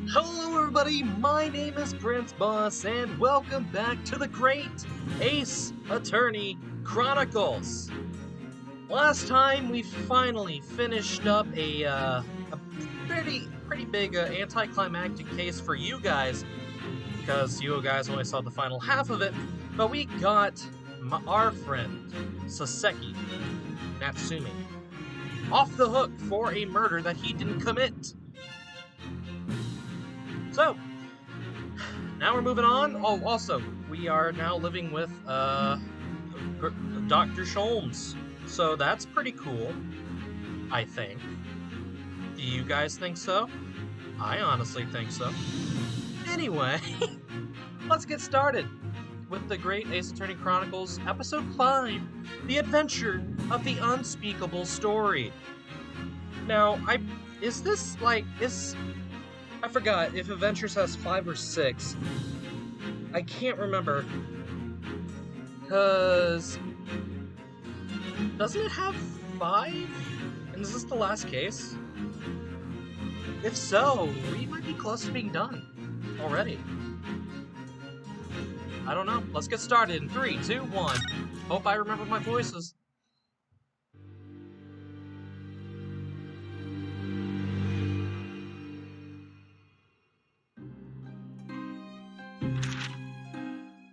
Hello everybody, my name is Prince Boss, and welcome back to the Great Ace Attorney Chronicles. Last time we finally finished up a pretty big anticlimactic case for you guys, because you guys only saw the final half of it, but we got our friend, Saseki Natsumi, off the hook for a murder that he didn't commit. So, now we're moving on. Oh, also, we are now living with Dr. Sholmes. So that's pretty cool, I think. Do you guys think so? I honestly think so. Anyway, let's get started with the Great Ace Attorney Chronicles, Episode 5, The Adventure of the Unspeakable Story. Now, I forgot if Adventures has 5 or 6. I can't remember. Because... doesn't it have 5? And is this the last case? If so, we might be close to being done already. I don't know. Let's get started in 3, 2, 1. Hope I remember my voices.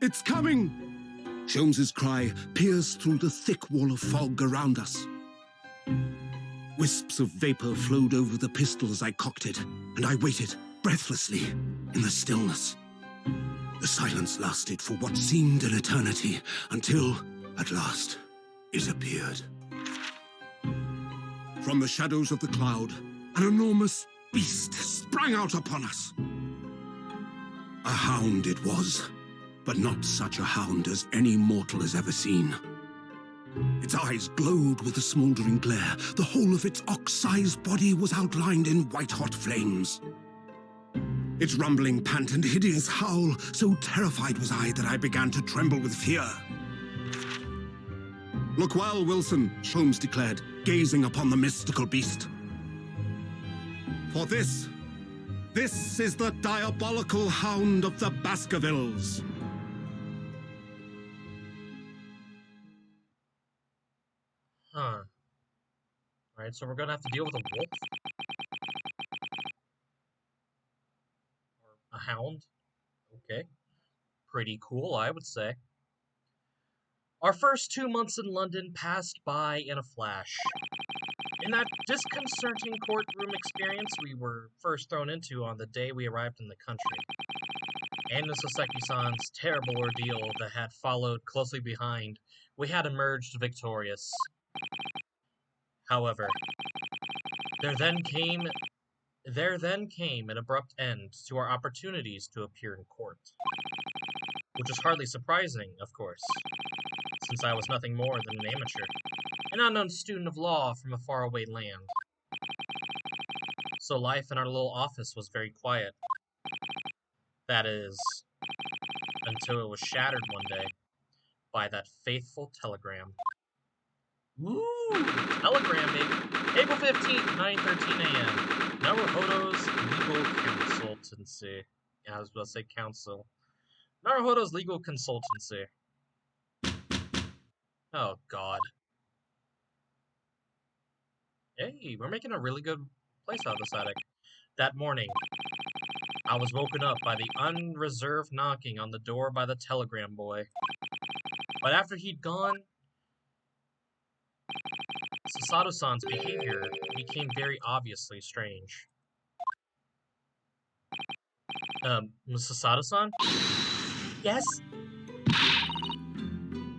It's coming! Sholmes's cry pierced through the thick wall of fog around us. Wisps of vapor flowed over the pistol as I cocked it, and I waited, breathlessly, in the stillness. The silence lasted for what seemed an eternity, until, at last, it appeared. From the shadows of the cloud, an enormous beast sprang out upon us. A hound it was, but not such a hound as any mortal has ever seen. Its eyes glowed with a smoldering glare. The whole of its ox-sized body was outlined in white-hot flames. Its rumbling pant and hideous howl, so terrified was I that I began to tremble with fear. "Look well, Wilson," Sholmes declared, gazing upon the mystical beast. "For this is the diabolical hound of the Baskervilles." Huh. Alright, so we're gonna have to deal with a wolf? Or a hound? Okay. Pretty cool, I would say. Our first 2 months in London passed by in a flash. In that disconcerting courtroom experience we were first thrown into on the day we arrived in the country, and in Saseki-san's terrible ordeal that had followed closely behind, we had emerged victorious. However, there then came an abrupt end to our opportunities to appear in court. Which is hardly surprising, of course, since I was nothing more than an amateur, an unknown student of law from a faraway land. So life in our little office was very quiet. That is, until it was shattered one day by that faithful telegram. Woo! Telegram, baby! April 15th, 9:13 a.m. Naruhodo's Legal Consultancy. Yeah, I was about to say counsel. Naruhodo's Legal Consultancy. Oh, God. Hey, we're making a really good place out of this attic. That morning, I was woken up by the unreserved knocking on the door by the telegram boy. But after he'd gone, Sasato-san's behavior became very obviously strange. Sasato-san? Yes?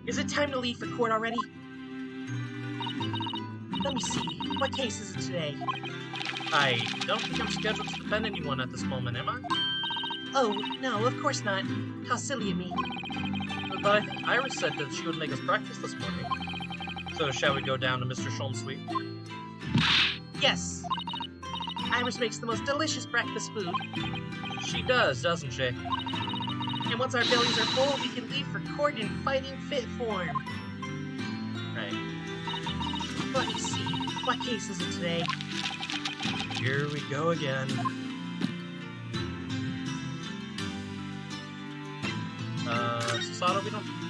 Is it time to leave for court already? Let me see. What case is it today? I don't think I'm scheduled to defend anyone at this moment, am I? Oh, no, of course not. How silly of me. But I think Iris said that she would make us breakfast this morning. So shall we go down to Mr. Sholmes' suite? Yes. Iris makes the most delicious breakfast food. She does, doesn't she? And once our bellies are full, we can leave for court in fighting fit form. Right. Let me see. What case is it today? Here we go again.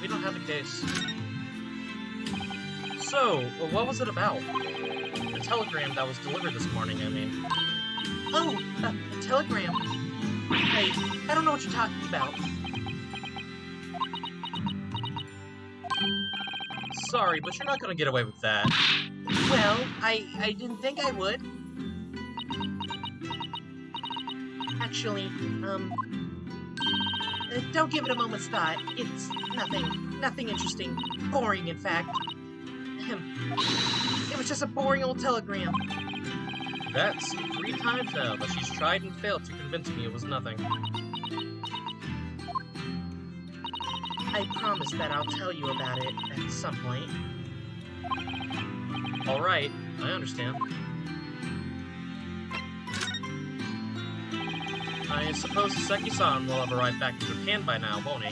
we don't have a case. So, what was it about? The telegram that was delivered this morning, I mean. Oh, a telegram. Wait, I don't know what you're talking about. Sorry, but you're not gonna get away with that. Well, I didn't think I would. Actually, don't give it a moment's thought. It's nothing interesting. Boring, in fact. It was just a boring old telegram. That's 3 times now that she's tried and failed to convince me it was nothing. I promise that I'll tell you about it at some point. Alright, I understand. I suppose Seki-san will have arrived back in Japan by now, won't he?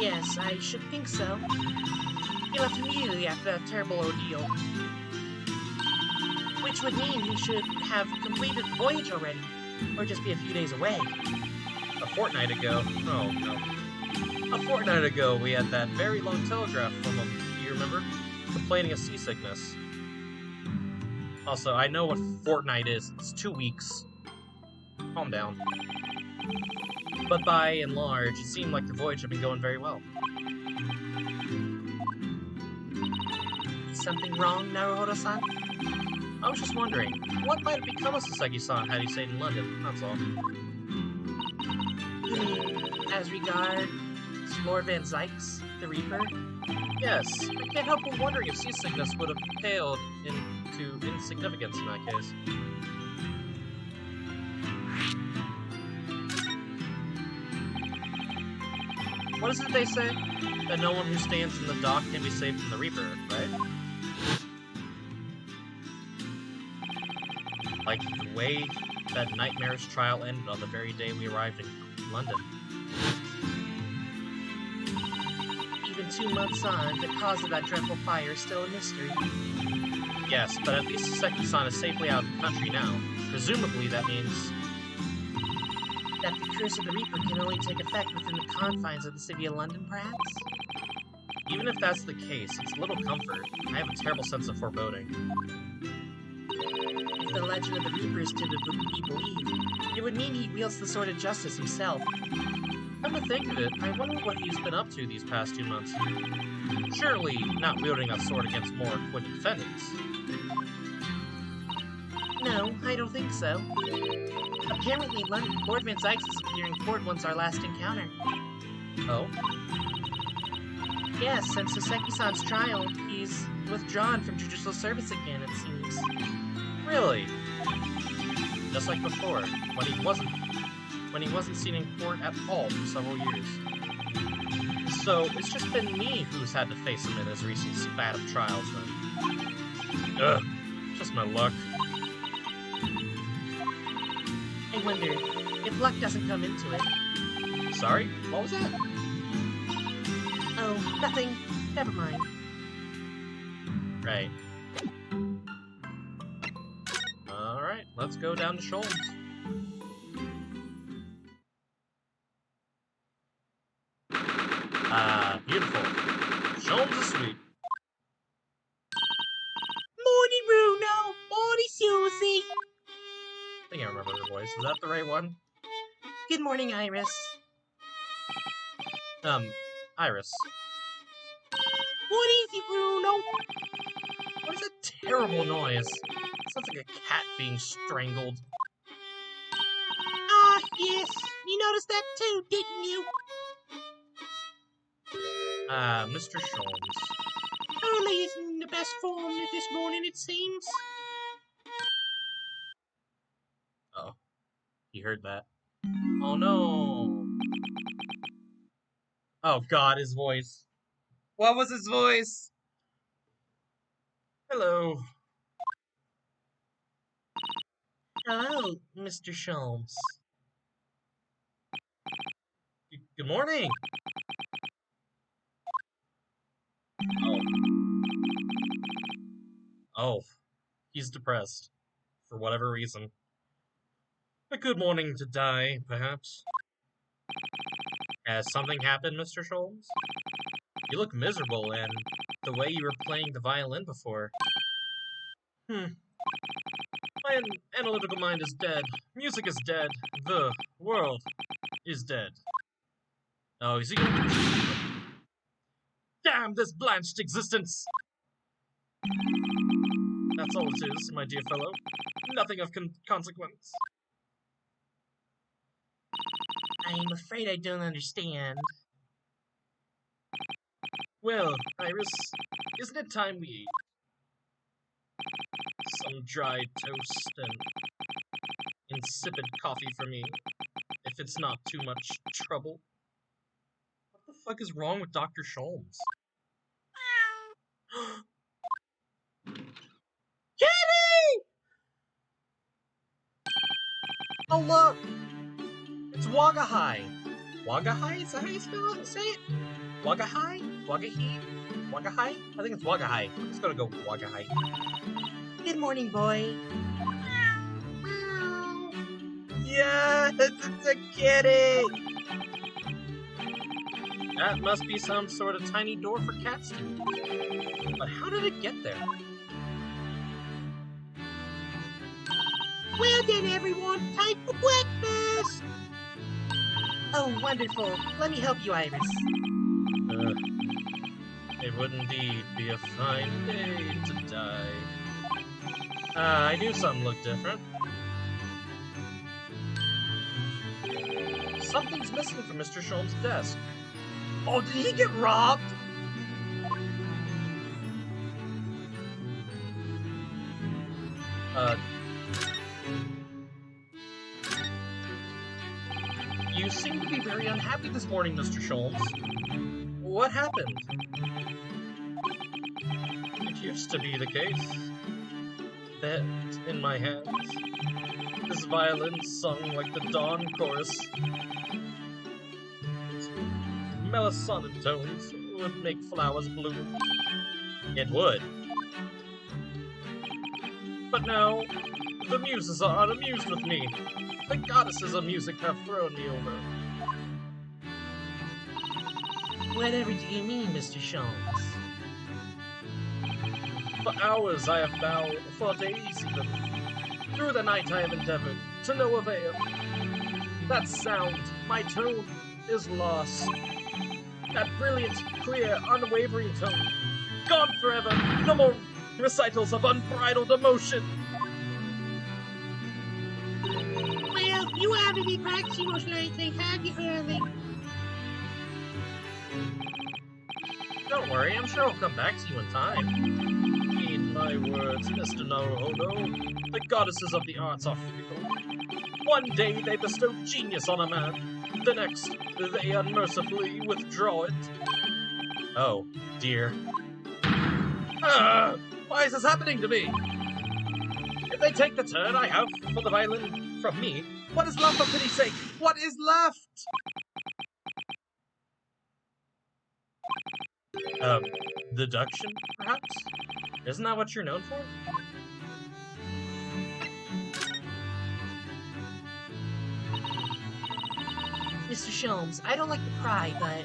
Yes, I should think so. He left immediately after that terrible ordeal. Which would mean he should have completed the voyage already, or just be a few days away. A fortnight ago? Oh, no. A fortnight ago, we had that very long telegraph from him, do you remember? Complaining of seasickness. Also, I know what fortnight is. It's 2 weeks. Calm down. But by and large, it seemed like the voyage had been going very well. Is something wrong, Naruhodo-san? I was just wondering, what might have become of Saseki-san had he stayed in London, that's all. You mean, as regards Lord Van Zykes, the Reaper? Yes, I can't help but wondering if seasickness would have paled into insignificance in that case. What is it they say? That no one who stands in the dock can be saved from the Reaper, right? Like the way that nightmare's trial ended on the very day we arrived in London. Even 2 months on, the cause of that dreadful fire is still a mystery. Yes, but at least Seki-san is safely out of the country now. Presumably that means That the curse of the Reaper can only take effect within the confines of the city of London, perhaps? even if that's the case, it's little comfort. I have a terrible sense of foreboding. If the legend of the Reaper is to be believed, it would mean he wields the sword of justice himself. Come to think of it, I wonder what he's been up to these past 2 months. Surely not wielding a sword against more acquitted defendants. No, I don't think so. Apparently, Lord Van Zykes is appearing in court once our last encounter. Oh? Yes, since Saseki-san's trial, he's withdrawn from judicial service again, it seems. Really? Just like before, when he wasn't seen in court at all for several years. So, it's just been me who's had to face him in his recent spat of trials then. Ugh, just my luck. I wonder if luck doesn't come into it. Sorry? What was that? Oh, nothing. Never mind. Right. Alright, let's go down to Sholmes. Beautiful. Sholmes is sweet. Morning, Bruno! Morning, Susie! I think I remember her voice. Is that the right one? Good morning, Iris. Iris. What is it, Bruno? What is that terrible noise? Sounds like a cat being strangled. Ah, yes. You noticed that too, didn't you? Mr. Sholmes. Early isn't in the best form this morning, it seems. Oh, he heard that. Oh no! Oh god, his voice. What was his voice? Hello. Hello, Mr. Sholmes. Good morning. Oh. Oh, he's depressed. For whatever reason. A good morning to die, perhaps. Has something happened, Mr. Sholmes? You look miserable, and the way you were playing the violin before. My analytical mind is dead. Music is dead. The world is dead. Oh, is he gonna... Damn this blanched existence! That's all it is, my dear fellow. Nothing of consequence. I'm afraid I don't understand. Well, Iris, isn't it time we ate? Some dry toast and insipid coffee for me, if it's not too much trouble. What the fuck is wrong with Dr. Sholmes? Kitty! Oh look! It's Wagahai! Wagahai? Is that how you say it? Wagahai? Wagahi? Wagahai? I think it's Wagahai. I'm just gonna go with Wagahai. Good morning, boy. Yes, it's a kitty! That must be some sort of tiny door for cats to use. But how did it get there? Well done, everyone. Time for breakfast. Oh, wonderful. Let me help you, Iris. It would indeed be a fine day to die. I knew something looked different. Something's missing from Mr. Sholmes' desk. Oh, did he get robbed? You seem to be very unhappy this morning, Mr. Sholmes. What happened? It used to be the case that in my hands, this violin sung like the dawn chorus. Its melisonic tones would make flowers bloom. It would. But now, the muses are unamused with me. The goddesses of music have thrown me over. Whatever do you mean, Mr. Sholmes? For hours I have bowed, for days even. Through the night I have endeavored, to no avail. That sound, my tone, is lost. That brilliant, clear, unwavering tone, gone forever, no more recitals of unbridled emotion. Well, you haven't been practicing much lately, have you, Hurley? Don't worry, I'm sure I'll come back to you in time. Heed my words, Mr. Naruhodo. The goddesses of the arts are fickle. One day they bestow genius on a man, the next they unmercifully withdraw it. Oh, dear. Why is this happening to me? If they take the turn I have for the violin from me, what is left, for pity's sake? What is left? Deduction, perhaps? Isn't that what you're known for? Mr. Sholmes, I don't like to pry, but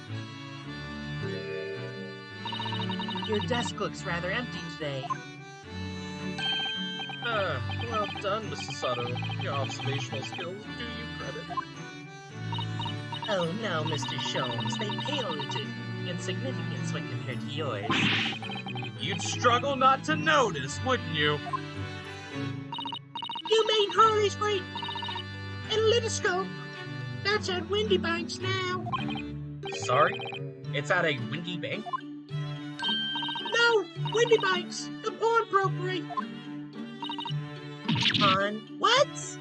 your desk looks rather empty today. Well done, Mrs. Sato. Your observational skills do you credit. Oh no, Mr. Sholmes, they pale into insignificance when compared to yours. You'd struggle not to notice, wouldn't you? You mean Hurley's great analytoscope? That's at Windy Banks now. Sorry? It's at a windy bank? No, Windy Banks, the pawnbrokery. Pawn? What?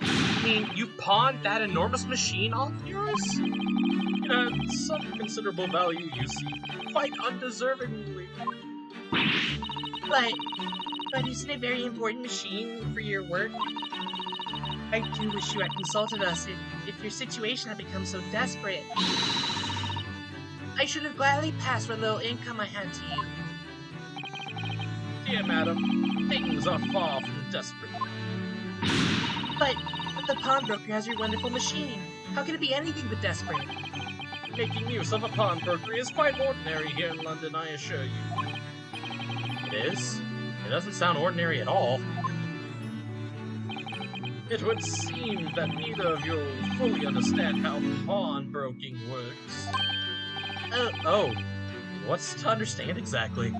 I mean, you pawned that enormous machine off yours? It had some considerable value, you see. Quite undeservingly. But isn't it a very important machine for your work? I do wish you had consulted us if your situation had become so desperate. I should have gladly passed what little income I had to you. Dear madam, things are far from desperate. But the pawnbroker has your wonderful machine. How can it be anything but desperate? Making use of a pawnbroker is quite ordinary here in London, I assure you. It is? It doesn't sound ordinary at all. It would seem that neither of you fully understand how pawnbroking works. Oh. What's to understand exactly?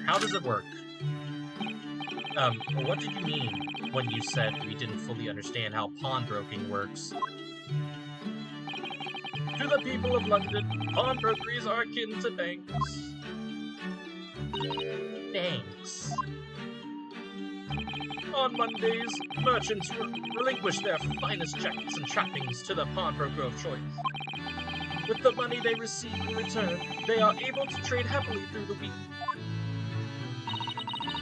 How does it work? What did you mean when you said we didn't fully understand how pawnbroking works? To the people of London, pawnbrokeries are akin to banks. Banks. On Mondays, merchants relinquish their finest jackets and trappings to the pawnbroker of choice. With the money they receive in return, they are able to trade happily through the week.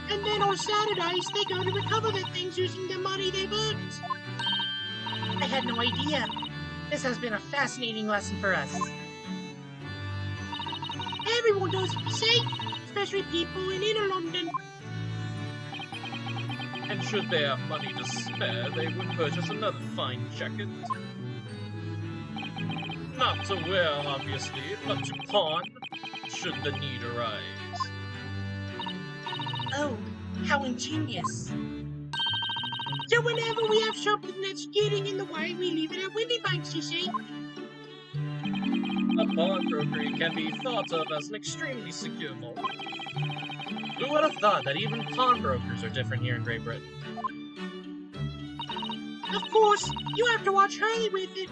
And then on Saturdays, they go to recover their things using the money they've earned. I had no idea. This has been a fascinating lesson for us. Everyone does it the same, especially people in inner London. And should they have money to spare, they would purchase another fine jacket. Not to wear, obviously, but to pawn, should the need arise. Oh, how ingenious. So whenever we have something that's getting in the way, we leave it at Windy Banks, you see? A pawnbrokery can be thought of as an extremely secure vault. Who would have thought that even pawnbrokers are different here in Great Britain? Of course, you have to watch Hurley with it.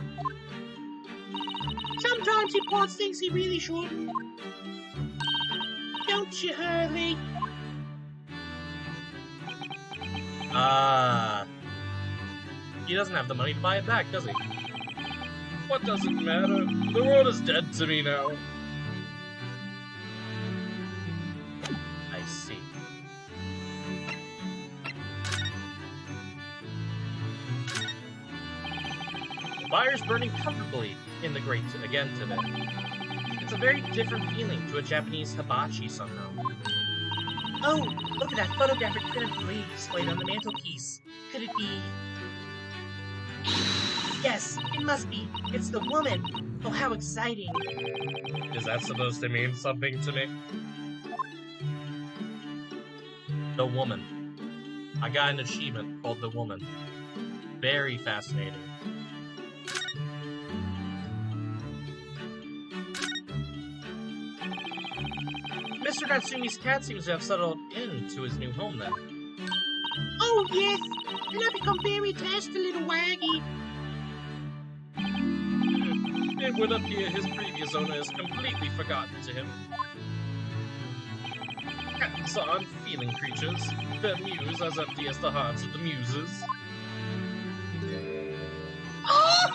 Sometimes he pawns things he really shouldn't. Don't you, Hurley? He doesn't have the money to buy it back, does he? What does it matter? The world is dead to me now. I see. The fire's burning comfortably in the grate again today. It's a very different feeling to a Japanese hibachi somehow. Oh, look at that photographic print of the lady displayed on the mantelpiece. Could it be... Yes, it must be. It's the woman. Oh, how exciting. Is that supposed to mean something to me? The woman. I got an achievement called the woman. Very fascinating. Mr. Natsumi's cat seems to have settled into his new home then. Oh, yes. And I've become very attached to little Waggy. It would appear his previous owner is completely forgotten to him. Cats are unfeeling creatures, their mews as empty as the hearts of the muses. Oh,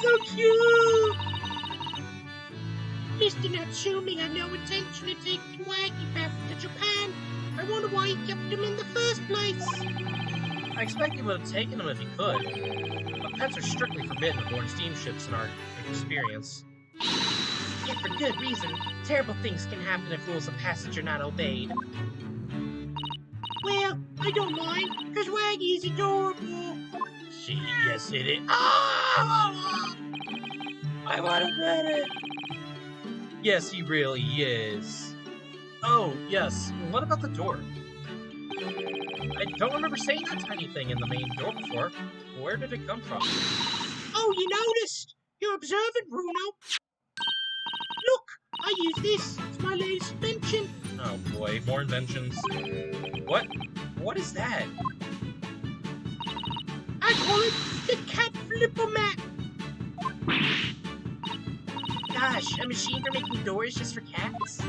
so cute! Mr. Natsumi had no intention of taking Waggy back to Japan. I wonder why he kept him in the first place. I expect he would have taken him if he could. But pets are strictly forbidden aboard steamships in our experience. Yet for good reason. Terrible things can happen if rules of passage are not obeyed. Well, I don't mind, because Waggy is adorable. Yes, it is. Ah! I want to pet it. Yes, he really is. Oh, yes. What about the door? I don't remember seeing that tiny thing in the main door before. Where did it come from? Oh, you noticed? You're observant, Bruno. Look, I use this. It's my latest invention. Oh boy, more inventions. What? What is that? I call it the cat flipper mat. Gosh, a machine for making doors just for cats?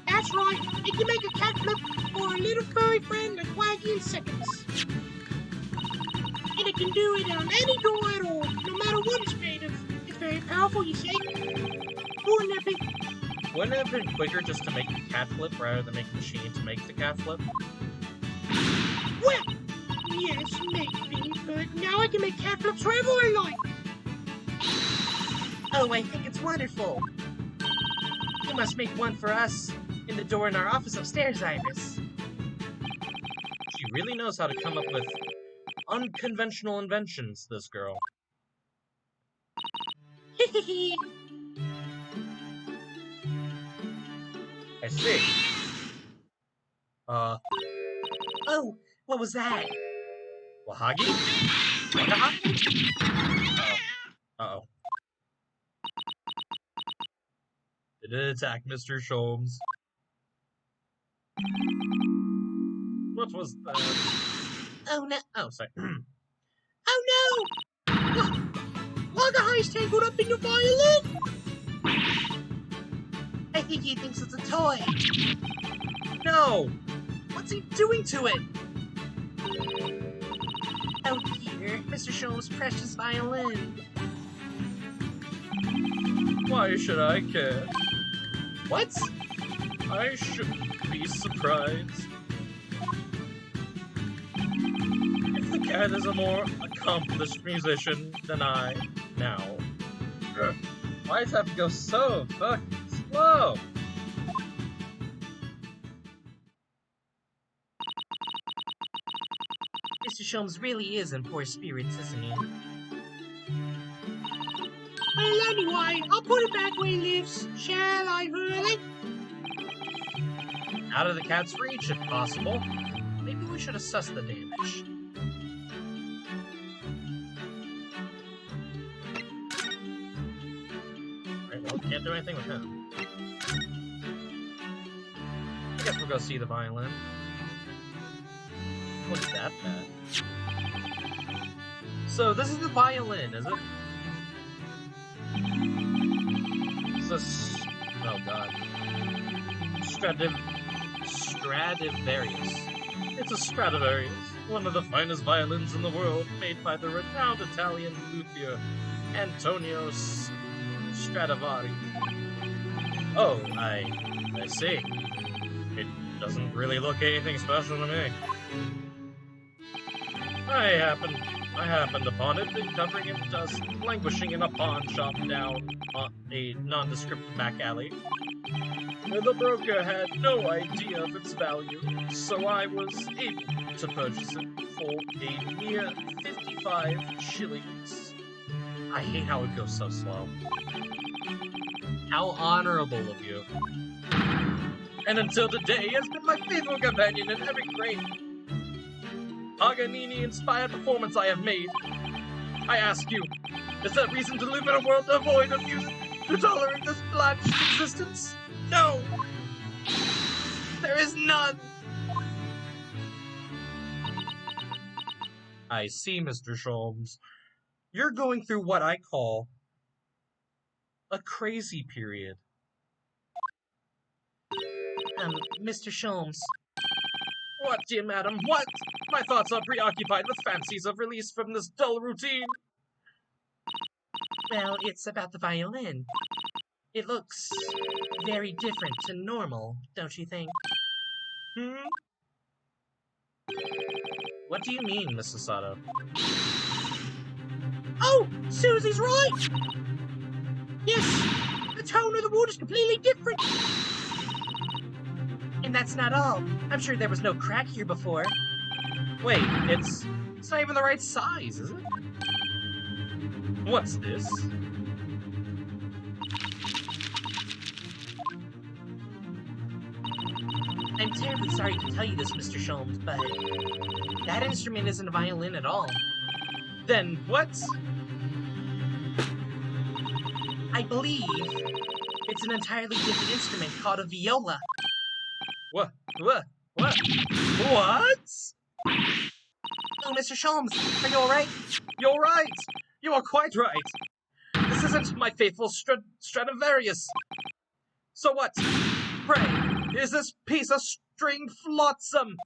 That's right. It can make a cat flip for a little furry friend like Waggy in seconds. And it can do it on any door at all, no matter what it's made of. It's very powerful, you see. Wouldn't it be? Wouldn't it have been quicker just to make the cat flip rather than make a machine to make the cat flip? Well, yes, maybe, but now I can make cat flips wherever I like. Oh, I think it's wonderful. You must make one for us in the door in our office upstairs, Iris. You really knows how to come up with unconventional inventions, this girl. I see. Oh, what was that? Wahagi? Wakahagi? Uh-oh. Did it attack Mr. Sholmes? What was that? Oh no! Oh, sorry. Oh no! Wagahi's tangled up in your violin! I think he thinks it's a toy. No! What's he doing to it? Oh dear, Mr. Sholmes' precious violin. Why should I care? What? I shouldn't be surprised. If the cat is a more accomplished musician than I now. Why does it have to go so fucking slow? Mr. Sholmes really is in poor spirits, isn't he? Well, anyway, I'll put it back where he lives. Shall I, Hurley? Out of the cat's reach, if possible. Maybe we should assess the damage. Right, well, can't do anything with him. I guess we'll go see the violin. Wasn't that bad. So, this is the violin, is it? Oh god. Stradivarius. It's a Stradivarius, one of the finest violins in the world, made by the renowned Italian luthier Antonio Stradivari. Oh, I see. It doesn't really look anything special to me. I happened upon it, covering in dust, languishing in a pawn shop down a nondescript back alley. The broker had no idea of its value, so I was able to purchase it for a mere 55 shillings. I hate how it goes so slow. How honorable of you. And until today, has been my faithful companion in every great Paganini-inspired performance I have made. I ask you, is there reason to live in a world devoid of music to tolerate this blanched existence? No! There is none! I see, Mr. Sholmes. You're going through what I call a crazy period. Mr. Sholmes. What, dear madam, what? My thoughts are preoccupied with fancies of release from this dull routine. Well, it's about the violin. It looks very different to normal, don't you think? What do you mean, Mrs. Sato? Oh, Susie's right! Yes, the tone of the wood is completely different. And that's not all. I'm sure there was no crack here before. Wait, it's not even the right size, is it? What's this? I'm terribly sorry to tell you this, Mr. Sholmes, but that instrument isn't a violin at all. Then what? I believe it's an entirely different instrument called a viola. What? What? What? Oh, Mr. Sholmes, are you alright? You're right! You are quite right! This isn't my faithful Stradivarius! So what? Pray, is this piece of stringed flotsam?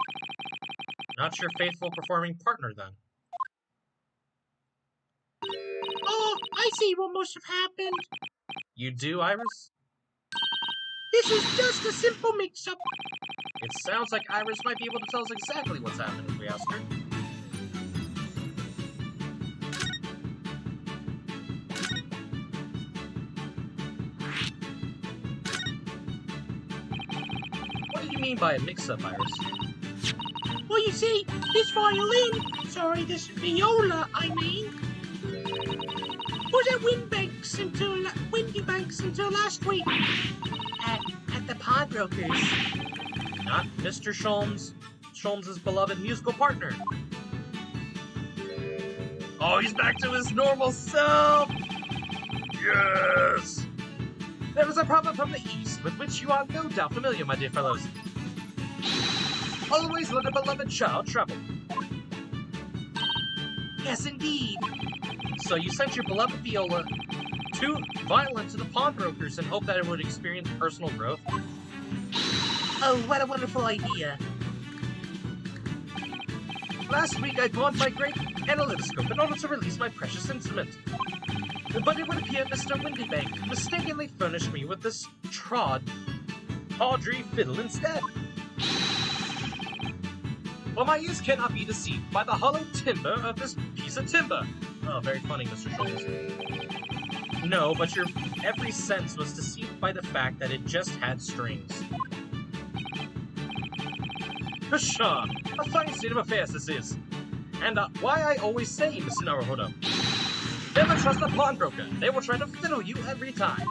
Not your faithful performing partner, then. Oh, I see what must have happened. You do, Iris? This is just a simple mix-up. It sounds like Iris might be able to tell us exactly what's happened if we ask her. What do you mean by a mix-up, Iris? Well, you see, this violin, sorry, this viola, I mean, was at Windy Banks until last week. At the pawnbrokers. Not Mr. Sholmes' beloved musical partner. Oh, he's back to his normal self! Yes! There is a problem from the east, with which you are no doubt familiar, my dear fellows. Always let a beloved child travel. Yes, indeed. So you sent your beloved viola to violin to the pawnbrokers and hope that it would experience personal growth? Oh, what a wonderful idea. Last week I pawned my great analytoscope in order to release my precious instrument. But it would appear Mr. Windybank mistakenly furnished me with this tawdry fiddle instead. Well, my ears cannot be deceived by the hollow timber of this piece of timber. Oh, very funny, Mr. Sholmes. No, but your every sense was deceived by the fact that it just had strings. Pshaw! A fine state of affairs this is. And why I always say, Mr. Naruhodo, never trust a pawnbroker. They will try to fiddle you every time.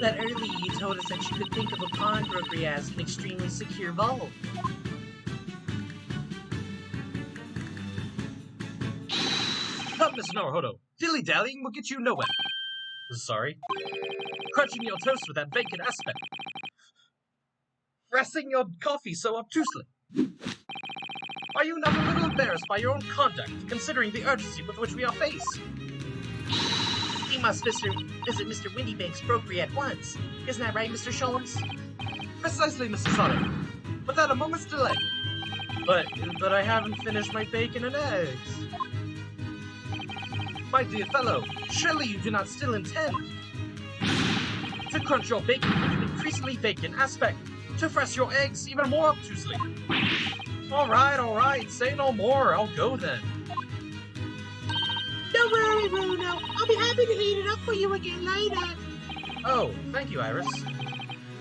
But earlier you told us that you could think of a pawnbroker as an extremely secure vault. Come, Mr. Naruhodo. Dilly-dallying will get you nowhere. Sorry. Crunching your toast with that vacant aspect. Pressing your coffee so obtusely. Are you not a little embarrassed by your own conduct, considering the urgency with which we are faced? We must visit Mr. Windybank's brokery at once. Isn't that right, Mr. Sholmes? Precisely, Mr. Sonic. Without a moment's delay. But I haven't finished my bacon and eggs. My dear fellow, surely you do not still intend to crunch your bacon with an increasingly vacant aspect, to press your eggs even more obtusely. All right, say no more, I'll go then. Don't worry, Bruno. I'll be happy to heat it up for you again later. Oh, thank you, Iris.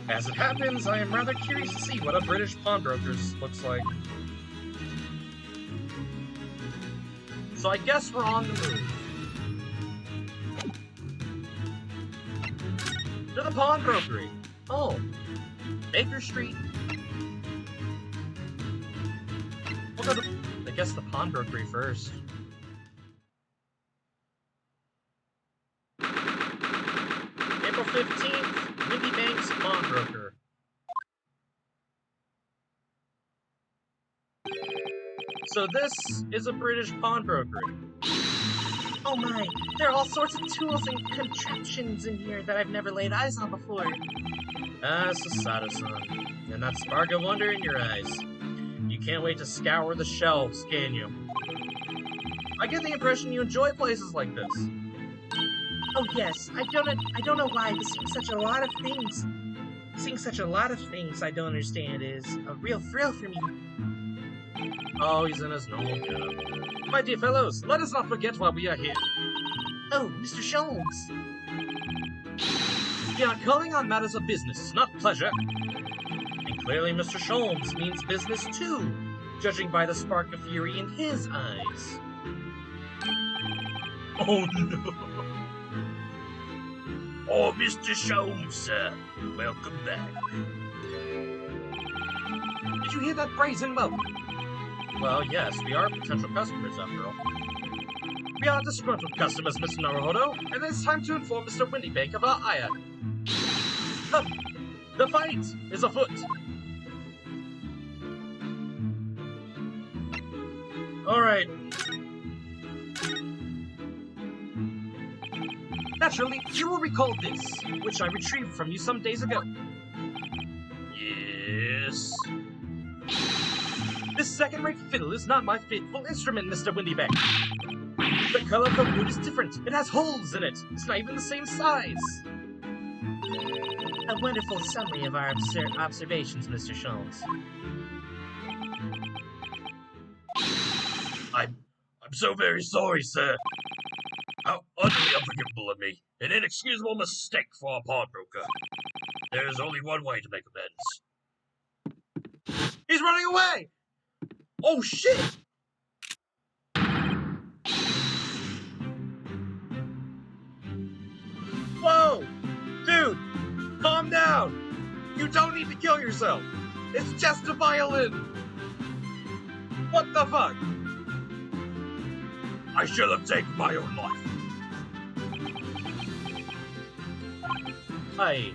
As it happens, I am rather curious to see what a British pawnbroker looks like. So I guess we're on the move. To the pawnbrokery. Oh, Baker Street. We'll go to, I guess, the pawnbrokery first. April 15th, Windy Bank's pawnbroker. So this is a British pawnbrokery. Oh my, there are all sorts of tools and contraptions in here that I've never laid eyes on before. Ah, Sasato-san. And that spark of wonder in your eyes. You can't wait to scour the shelves, can you? I get the impression you enjoy places like this. Oh yes, I don't know why, but seeing such a lot of things I don't understand is a real thrill for me. Oh, he's in his normal getup. My dear fellows, let us not forget why we are here. Oh, Mr. Sholmes. We are calling on matters of business, not pleasure. And clearly Mr. Sholmes means business too, judging by the spark of fury in his eyes. Oh no. Oh, Mr. Sholmes, sir. Welcome back. Did you hear that brazen welcome? Well, yes, we are potential customers, after all. We are disgruntled customers, Mr. Naruhodo, and it's time to inform Mr. Windybank of our ire. Come, the fight is afoot. Alright. Naturally, you will recall this, which I retrieved from you some days ago. Yes. This second-rate fiddle is not my faithful instrument, Mr. Windybank. The color of the wood is different. It has holes in it. It's not even the same size. A wonderful summary of our observations, Mr. Sholmes. I'm so very sorry, sir. How utterly unforgivable of me. An inexcusable mistake for a pawnbroker. There is only one way to make amends. He's running away! Oh shit! Whoa! Dude! Calm down! You don't need to kill yourself! It's just a violin! What the fuck? I should have taken my own life. I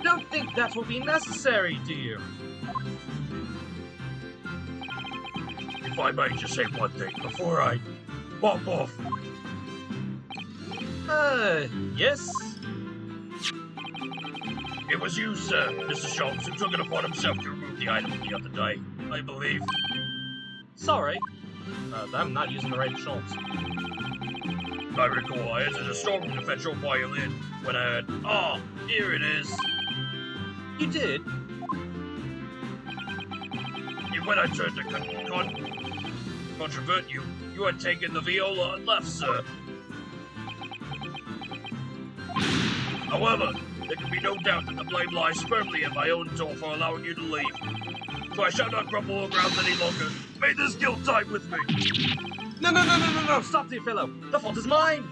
don't think that will be necessary, do you? If I may just say one thing before I pop off. Yes? It was you, sir, Mr. Sholmes, who took it upon himself to remove the item the other day, I believe. Sorry. I'm not using the right Sholmes. I recall I entered a storeroom to fetch your violin when I heard, "Ah, here it is." You did? And when I turned to controvert you, you had taken the viola and left, sir. However, there can be no doubt that the blame lies firmly at my own door for allowing you to leave. So I shall not grumble or ground any longer. May this guilt die with me. No, stop there, fellow. The fault is mine.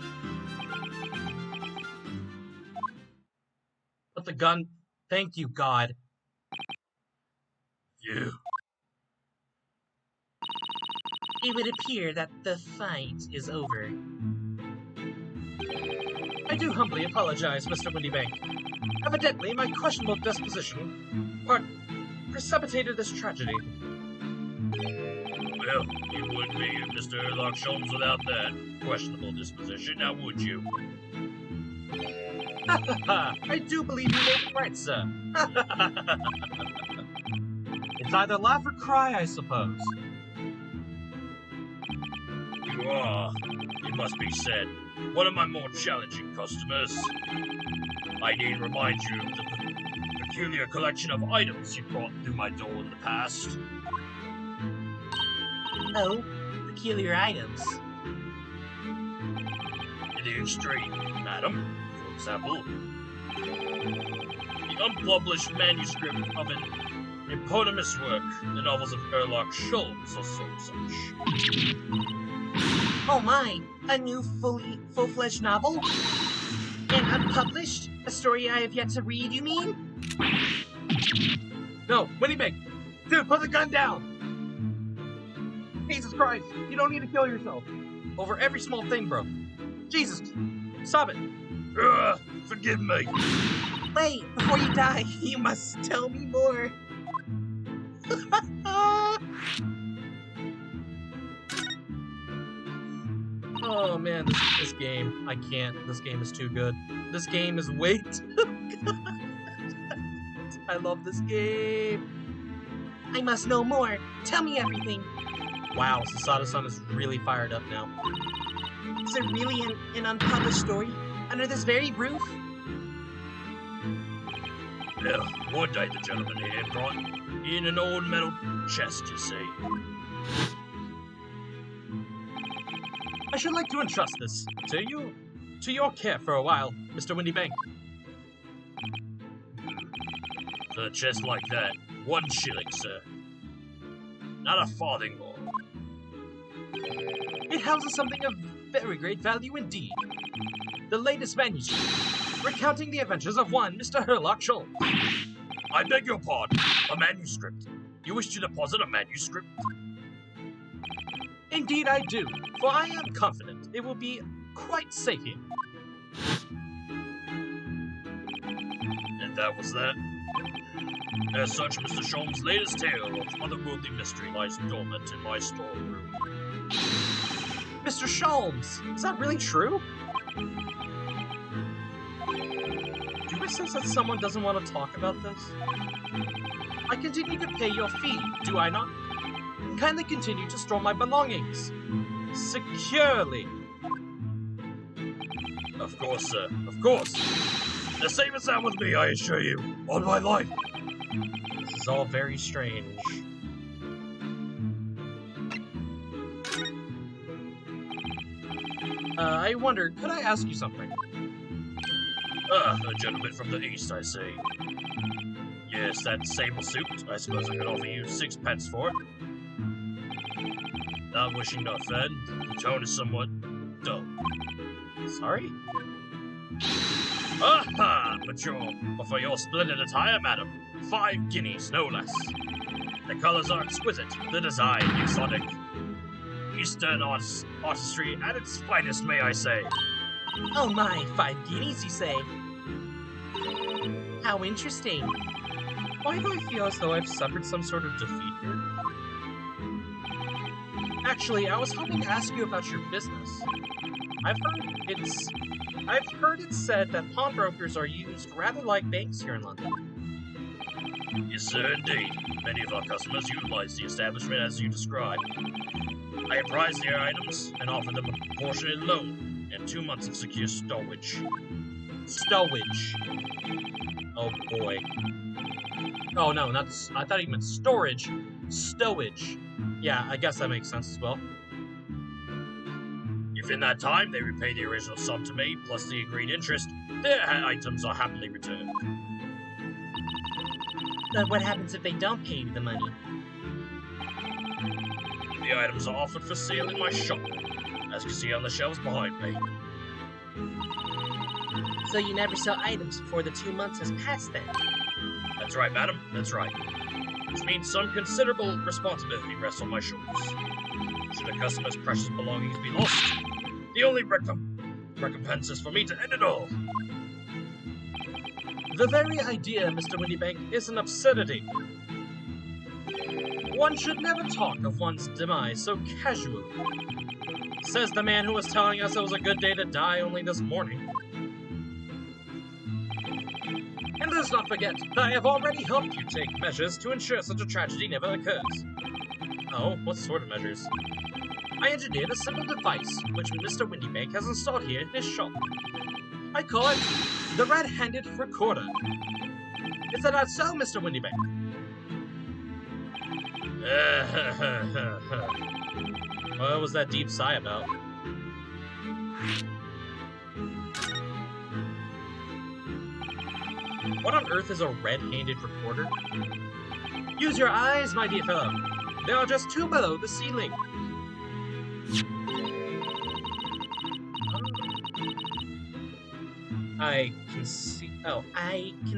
But the gun, thank you, God. You. It would appear that the fight is over. I do humbly apologize, Mr. Windybank. Evidently, my questionable disposition precipitated this tragedy. Well, you wouldn't be Mr. Sherlock Holmes without that questionable disposition, now would you? I do believe you made it right, sir. It's either laugh or cry, I suppose. You are, it must be said, one of my more challenging customers. I need to remind you of the peculiar collection of items you brought through my door in the past. Oh, peculiar items. In the extreme, madam. For example, the unpublished manuscript of an eponymous work, the novels of Sherlock Holmes or such. Oh my, a new full-fledged novel? And unpublished? A story I have yet to read, you mean? No, Windybank! Dude, put the gun down! Jesus Christ, you don't need to kill yourself. Over every small thing, bro. Jesus, stop it. Forgive me. Wait, before you die, you must tell me more. Oh man, this game, I can't. This game is too good. This game is way too good. I love this game. I must know more. Tell me everything. Wow, Sasada-san is really fired up now. Is there really an unpublished story under this very roof? Yeah, one day the gentleman here brought in an old metal chest, you see. I should like to entrust this to your care for a while, Mr. Windybank. For a chest like that, 1 shilling, sir. Not a farthing more. It houses something of very great value indeed. The latest manuscript, recounting the adventures of one Mr. Sherlock Holmes. I beg your pardon, a manuscript. You wish to deposit a manuscript? Indeed I do, for I am confident it will be quite safe here. And that was that. As such, Mr. Sholmes' latest tale of otherworldly mystery lies dormant in my storeroom. Mr. Sholmes, is that really true? Do you sense that someone doesn't want to talk about this? I continue to pay your fee, do I not? Kindly continue to store my belongings. Securely. Of course, sir. Of course. The same as that with me, I assure you. On my life. This is all very strange. I wondered, could I ask you something? A gentleman from the east, I see. Yes, that sable suit. I suppose I could offer you 6 pence for it. Not wishing to offend, the tone is somewhat dull. Sorry? Aha! But for your splendid attire, madam, 5 guineas, no less. The colors are exquisite, the design exotic. Eastern artistry at its finest, may I say. Oh my, 5 guineas, you say? How interesting. Why do I feel as though I've suffered some sort of defeat here? Actually, I was hoping to ask you about your business. I've heard it said that pawnbrokers are used rather like banks here in London. Yes, sir, indeed. Many of our customers utilize the establishment as you described. I appraise their items and offer them a proportionate loan and 2 months of secure stowage. Stowage. Oh boy. Oh no, I thought he meant storage. Stowage. Yeah, I guess that makes sense as well. If in that time they repay the original sum to me, plus the agreed interest, their items are happily returned. But what happens if they don't pay you the money? The items are offered for sale in my shop, as you can see on the shelves behind me. So you never sell items before the 2 months has passed then? That's right, madam, that's right. Which means some considerable responsibility rests on my shoulders. Should a customer's precious belongings be lost, the only recompense is for me to end it all. The very idea, Mr. Windybank, is an absurdity. One should never talk of one's demise so casually. Says the man who was telling us it was a good day to die only this morning. And let's not forget that I have already helped you take measures to ensure such a tragedy never occurs. Oh, what sort of measures? I engineered a simple device which Mr. Windybank has installed here in his shop. I call it the Red-Handed Recorder. Is that not so, Mr. Windybank? What was that deep sigh about? What on earth is a red-handed recorder? Use your eyes, my dear fellow. They are just 2 below the ceiling. I can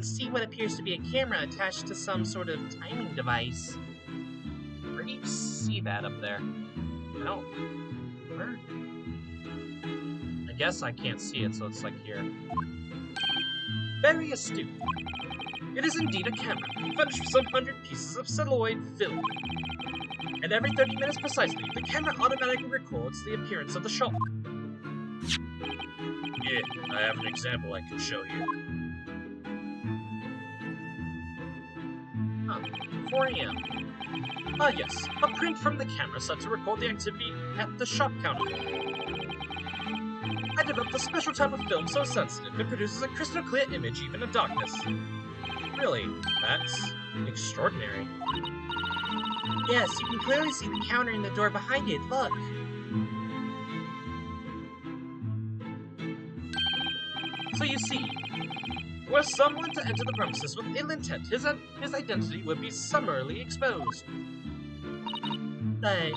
see what appears to be a camera attached to some sort of timing device. Where do you see that up there? I don't... Where? I guess I can't see it, so it's like here. Very astute. It is indeed a camera, furnished with some 100 pieces of celluloid film. And every 30 minutes precisely, the camera automatically records the appearance of the shop. Yeah, I have an example I can show you. 4 a.m. Ah yes, a print from the camera set to record the activity at the shop counter. I developed a special type of film so sensitive it produces a crystal clear image even in darkness. Really, that's extraordinary. Yes, you can clearly see the counter and the door behind it, look. So you see, were someone to enter the premises with ill intent, his identity would be summarily exposed. But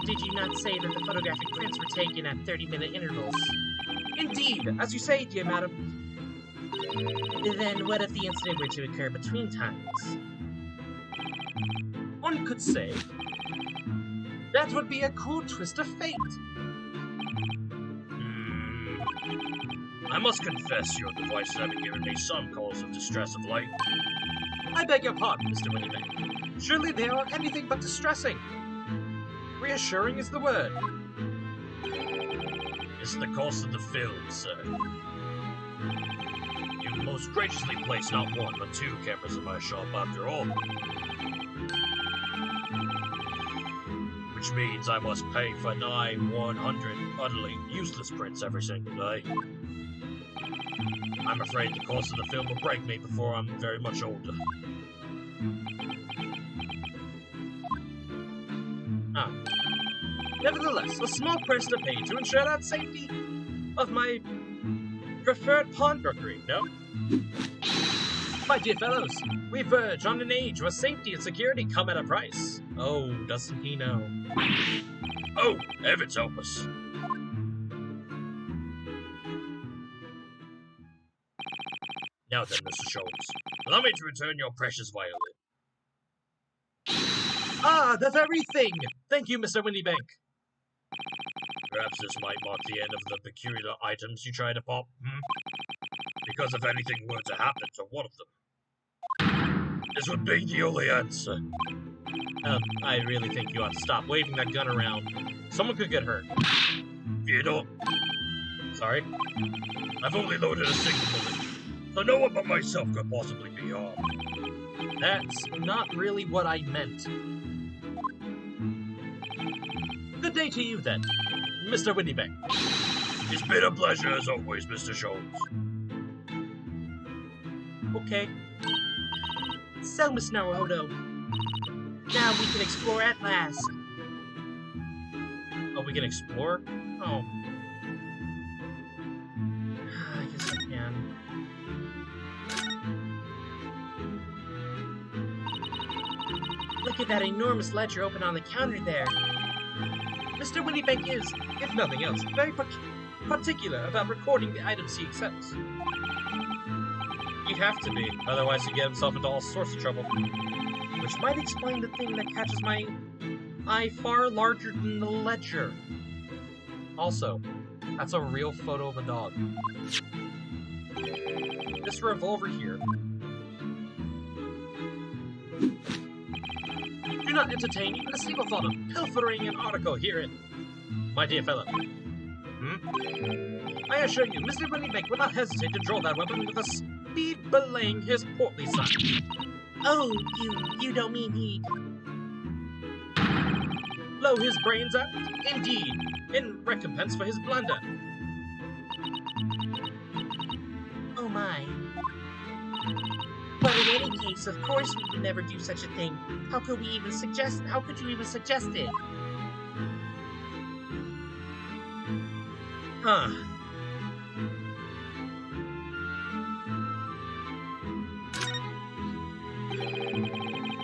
did you not say that the photographic prints were taken at 30-minute intervals? Indeed, as you say, dear madam. Then what if the incident were to occur between times? One could say that would be a cool twist of fate. I must confess your devices have given me some cause of distress of late. I beg your pardon, Mr. Windybank. Surely they are anything but distressing. Reassuring is the word. It's the cost of the film, sir. You most graciously placed not 1 but 2 cameras in my shop after all. Which means I must pay for nigh 100 utterly useless prints every single day. I'm afraid the cost of the film will break me before I'm very much older. Nevertheless, a small price to pay to ensure that safety of my preferred pawnbrokery, no? My dear fellows, we verge on an age where safety and security come at a price. Oh, doesn't he know? Oh, heavens help us. Now then, Mr. Sholmes, allow me to return your precious violin. Ah, the very thing! Thank you, Mr. Windybank. Perhaps this might mark the end of the peculiar items you try to pop, Because if anything were to happen to one of them, this would be the only answer. I really think you ought to stop waving that gun around. Someone could get hurt. You know, Sorry? I've only loaded a single bullet, so no one but myself could possibly be harmed. That's not really what I meant. Good day to you, then, Mr. Windybank. It's been a pleasure as always, Mr. Sholmes. Okay. So, Miss Naruhodo, now we can explore at last. Oh, we can explore? Oh. I guess I can. Look at that enormous ledger open on the counter there. Mr. Windybank is, if nothing else, very particular about recording the items he accepts. He'd have to be, otherwise he'd get himself into all sorts of trouble. Which might explain the thing that catches my eye far larger than the ledger. Also, that's a real photo of a dog. This revolver here. Do not entertain even a single thought of pilfering an article herein, my dear fellow. I assure you, Mr. Windybank would not hesitate to draw that weapon with a speed belaying his portly side. Oh, you don't mean he'd... Blow his brains out? Indeed, in recompense for his blunder. Oh my. But in any case, of course we would never do such a thing. How could you even suggest it? Huh.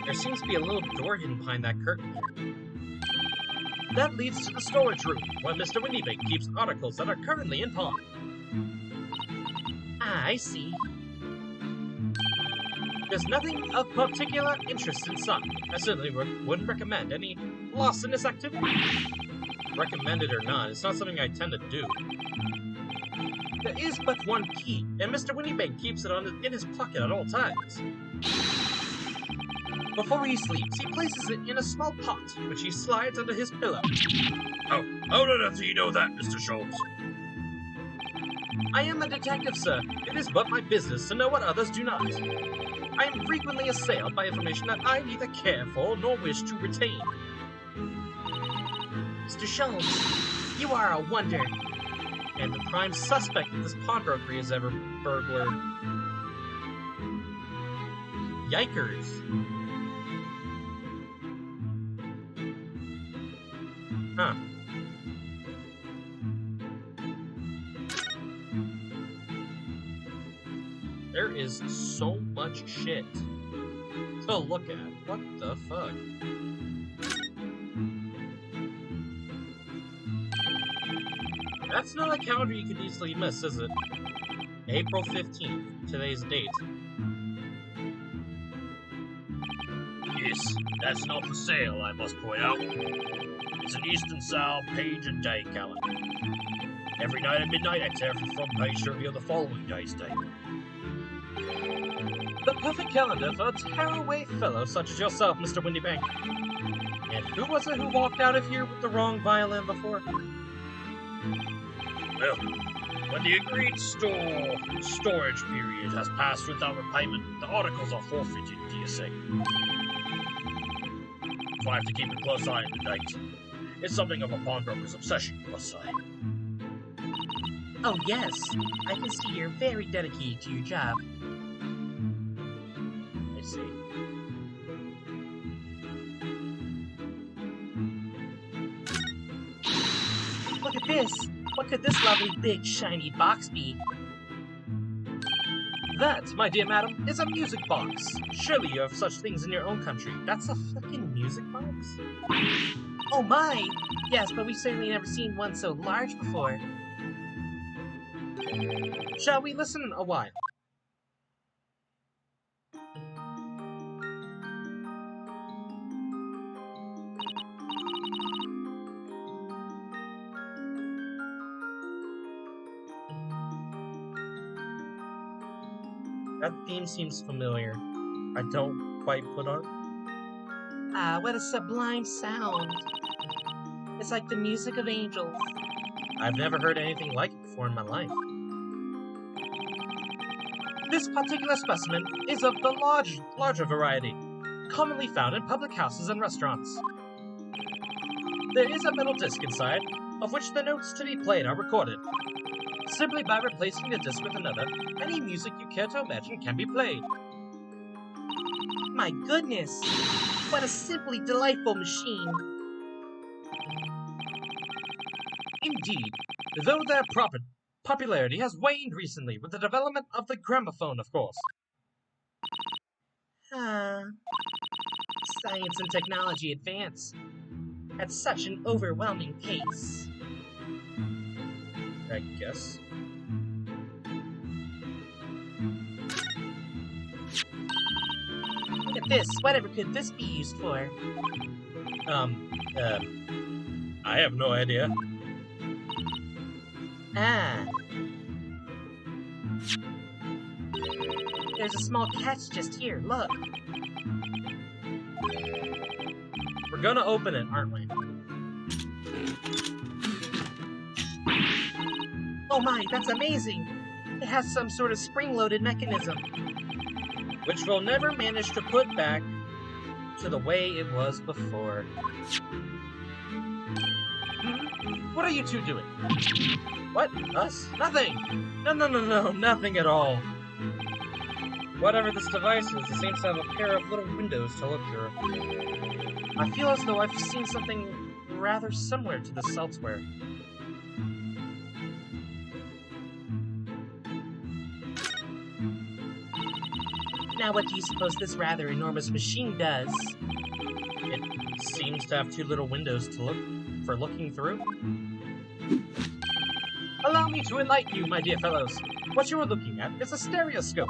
There seems to be a little door hidden behind that curtain here. That leads to the storage room, where Mr. Windybank keeps articles that are currently in pawn. Ah, I see. There's nothing of particular interest inside. I certainly wouldn't recommend any loss in this activity. Recommended or not, it's not something I tend to do. There is but one key, and Mr. Windybank keeps it in his pocket at all times. Before he sleeps, he places it in a small pot, which he slides under his pillow. How on earth do you know that, Mr. Sholmes? I am a detective, sir. It is but my business to know what others do not. I am frequently assailed by information that I neither care for nor wish to retain. Mr. Sholmes, you are a wonder. And the prime suspect of this pawnbrokery has ever burglared. Yikers. Huh. There is so much shit to look at. What the fuck? That's not a calendar you could easily miss, is it? April 15th, today's date. Yes, that's not for sale, I must point out. It's an Eastern style page and day calendar. Every night at midnight, I tear from the front page to reveal the following day's date. The perfect calendar for a tearaway fellow such as yourself, Mr. Windybank. And who was it who walked out of here with the wrong violin before? Well, when the agreed storage period has passed without repayment, the articles are forfeited to your estate. So I have to keep a close eye on the date. It's something of a pawnbroker's obsession, you must say. Oh yes, I can see you're very dedicated to your job. I see. Look at this! What could this lovely big shiny box be? That, my dear madam, is a music box. Surely you have such things in your own country. That's a fucking music box? Oh my! Yes, but we've certainly never seen one so large before. Shall we listen a while? That theme seems familiar. I don't quite put on. Ah, what a sublime sound. It's like the music of angels. I've never heard anything like it before in my life. This particular specimen is of the larger variety, commonly found in public houses and restaurants. There is a metal disc inside, of which the notes to be played are recorded. Simply by replacing the disc with another, any music you care to imagine can be played. My goodness! What a simply delightful machine. Indeed, though their popularity has waned recently with the development of the gramophone, of course. Science and technology advance at such an overwhelming pace. I guess. Look at this. Whatever could this be used for? I have no idea. Ah. There's a small catch just here. Look. We're gonna open it, aren't we? Oh my, that's amazing! It has some sort of spring-loaded mechanism. Which we'll never manage to put back to the way it was before. What are you two doing? What? Us? Nothing! No, nothing at all. Whatever this device is, it seems to have a pair of little windows to look through. I feel as though I've seen something rather similar to this elsewhere. Now what do you suppose this rather enormous machine does? It seems to have two little windows to looking through. Allow me to enlighten you, my dear fellows. What you are looking at is a stereoscope.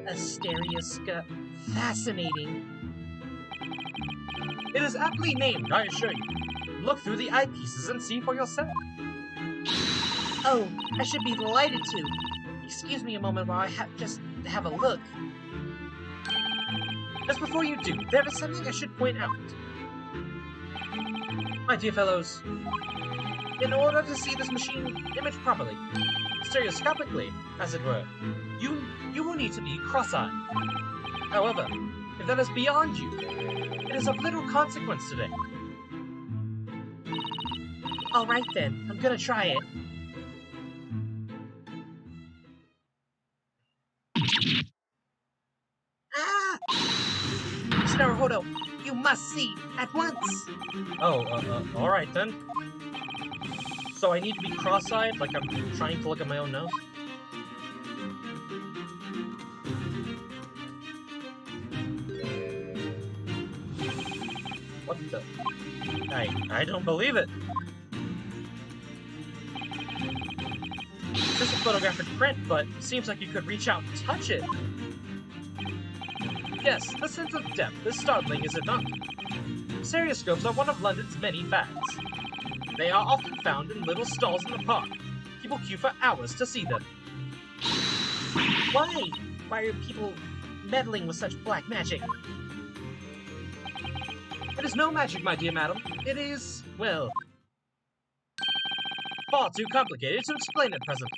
A stereoscope. Fascinating. It is aptly named, I assure you. Look through the eyepieces and see for yourself. Oh, I should be delighted to. Excuse me a moment while I just have a look. Just before you do, there is something I should point out. My dear fellows, in order to see this machine image properly, stereoscopically, as it were, you will need to be cross-eyed. However, if that is beyond you, it is of little consequence today. Alright then, I'm gonna try it. Ah! Mr. Naruhodo, you must see at once! Alright then. So I need to be cross-eyed, like I'm trying to look at my own nose? What the? I don't believe it. This is a photographic print, but it seems like you could reach out and touch it. Yes, the sense of depth is startling, is it not? Stereoscopes are one of London's many fads. They are often found in little stalls in the park. People queue for hours to see them. Why? Why are people meddling with such black magic? It is no magic, my dear madam. It is, well, far too complicated to explain at present.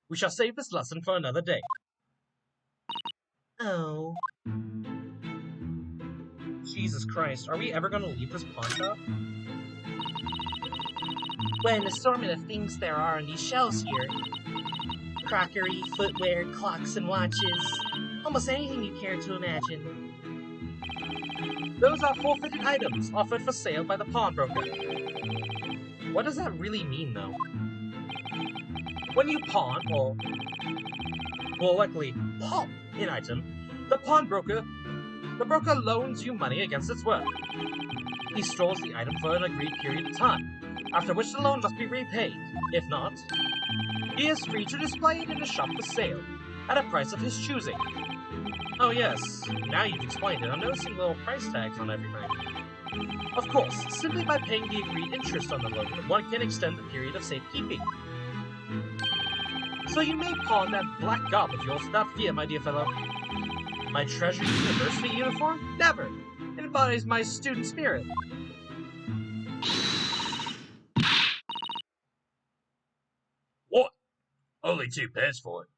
We shall save this lesson for another day. Oh. Jesus Christ, are we ever going to leave this pawn shop? What an assortment of things there are on these shelves here. Crockery, footwear, clocks, and watches. Almost anything you care to imagine. Those are forfeited items offered for sale by the pawnbroker. What does that really mean, though? When you pawn, or will likely pop an item, the broker loans you money against its worth. He stores the item for an agreed period of time, after which the loan must be repaid. If not, he is free to display it in a shop for sale, at a price of his choosing. Oh yes, now you've explained it, I'm noticing little price tags on everything. Of course, simply by paying the agreed interest on the loan, one can extend the period of safekeeping. So you may pawn that black gob of yours without fear, my dear fellow. My treasured university uniform? Never! It embodies my student spirit. What? Only 2 pence for it?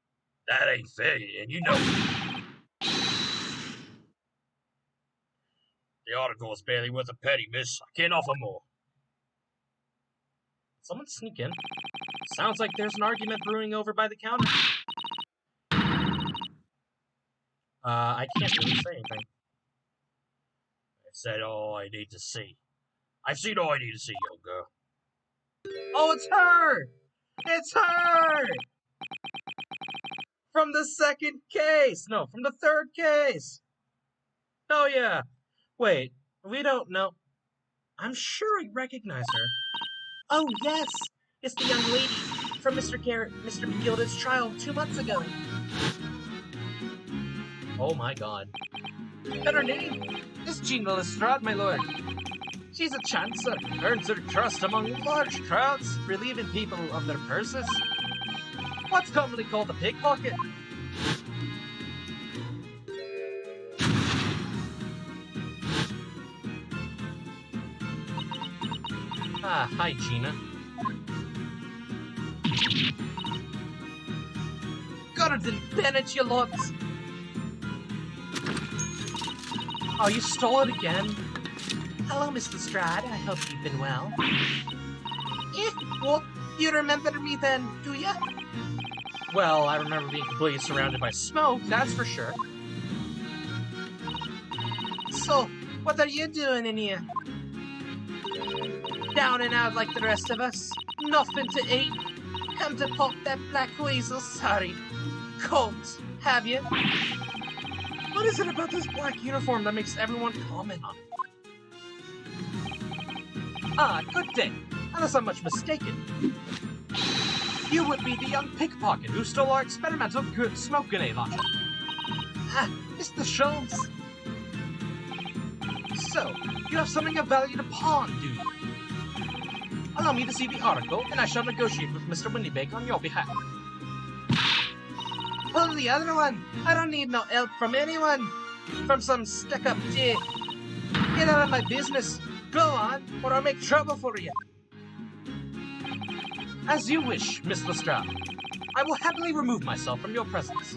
That ain't fair, and you know it. The article is barely worth a penny, miss. I can't offer more. Someone sneak in. Sounds like there's an argument brewing over by the counter. I can't really say anything. I've said all I need to see. I've seen all I need to see, young girl. Oh, it's her! It's her! From the second case! No, from the third case! Oh, yeah. Wait, we don't know. I'm sure I recognize her. Oh, yes! It's the young lady from Mr. McGilda's trial 2 months ago. Oh my god. And her name is Gina Lestrade, my lord. She's a chancer, earns her trust among large crowds, relieving people of their purses. What's commonly called a pickpocket. Ah, hi, Gina. Gordon Bennett, you lots! Oh, you stole it again? Hello, Mr. Lestrade. I hope you've been well. Well, you remember me then, do ya? Well, I remember being completely surrounded by smoke, that's for sure. So, what are you doing in here? Down and out like the rest of us. Nothing to eat. Come to pop that black weasel, sorry. Colt, have you? What is it about this black uniform that makes everyone comment on it? Ah, good day. Unless I'm much mistaken. You would be the young pickpocket who stole our experimental smoke grenade launcher. Ah, Mr. Schultz. So, you have something of value to pawn, do you? Allow me to see the article, and I shall negotiate with Mr. Windybank on your behalf. Pull the other one. I don't need no help from anyone. From some stuck-up dick. Get out of my business. Go on, or I'll make trouble for you. As you wish, Miss Lestrade. I will happily remove myself from your presence.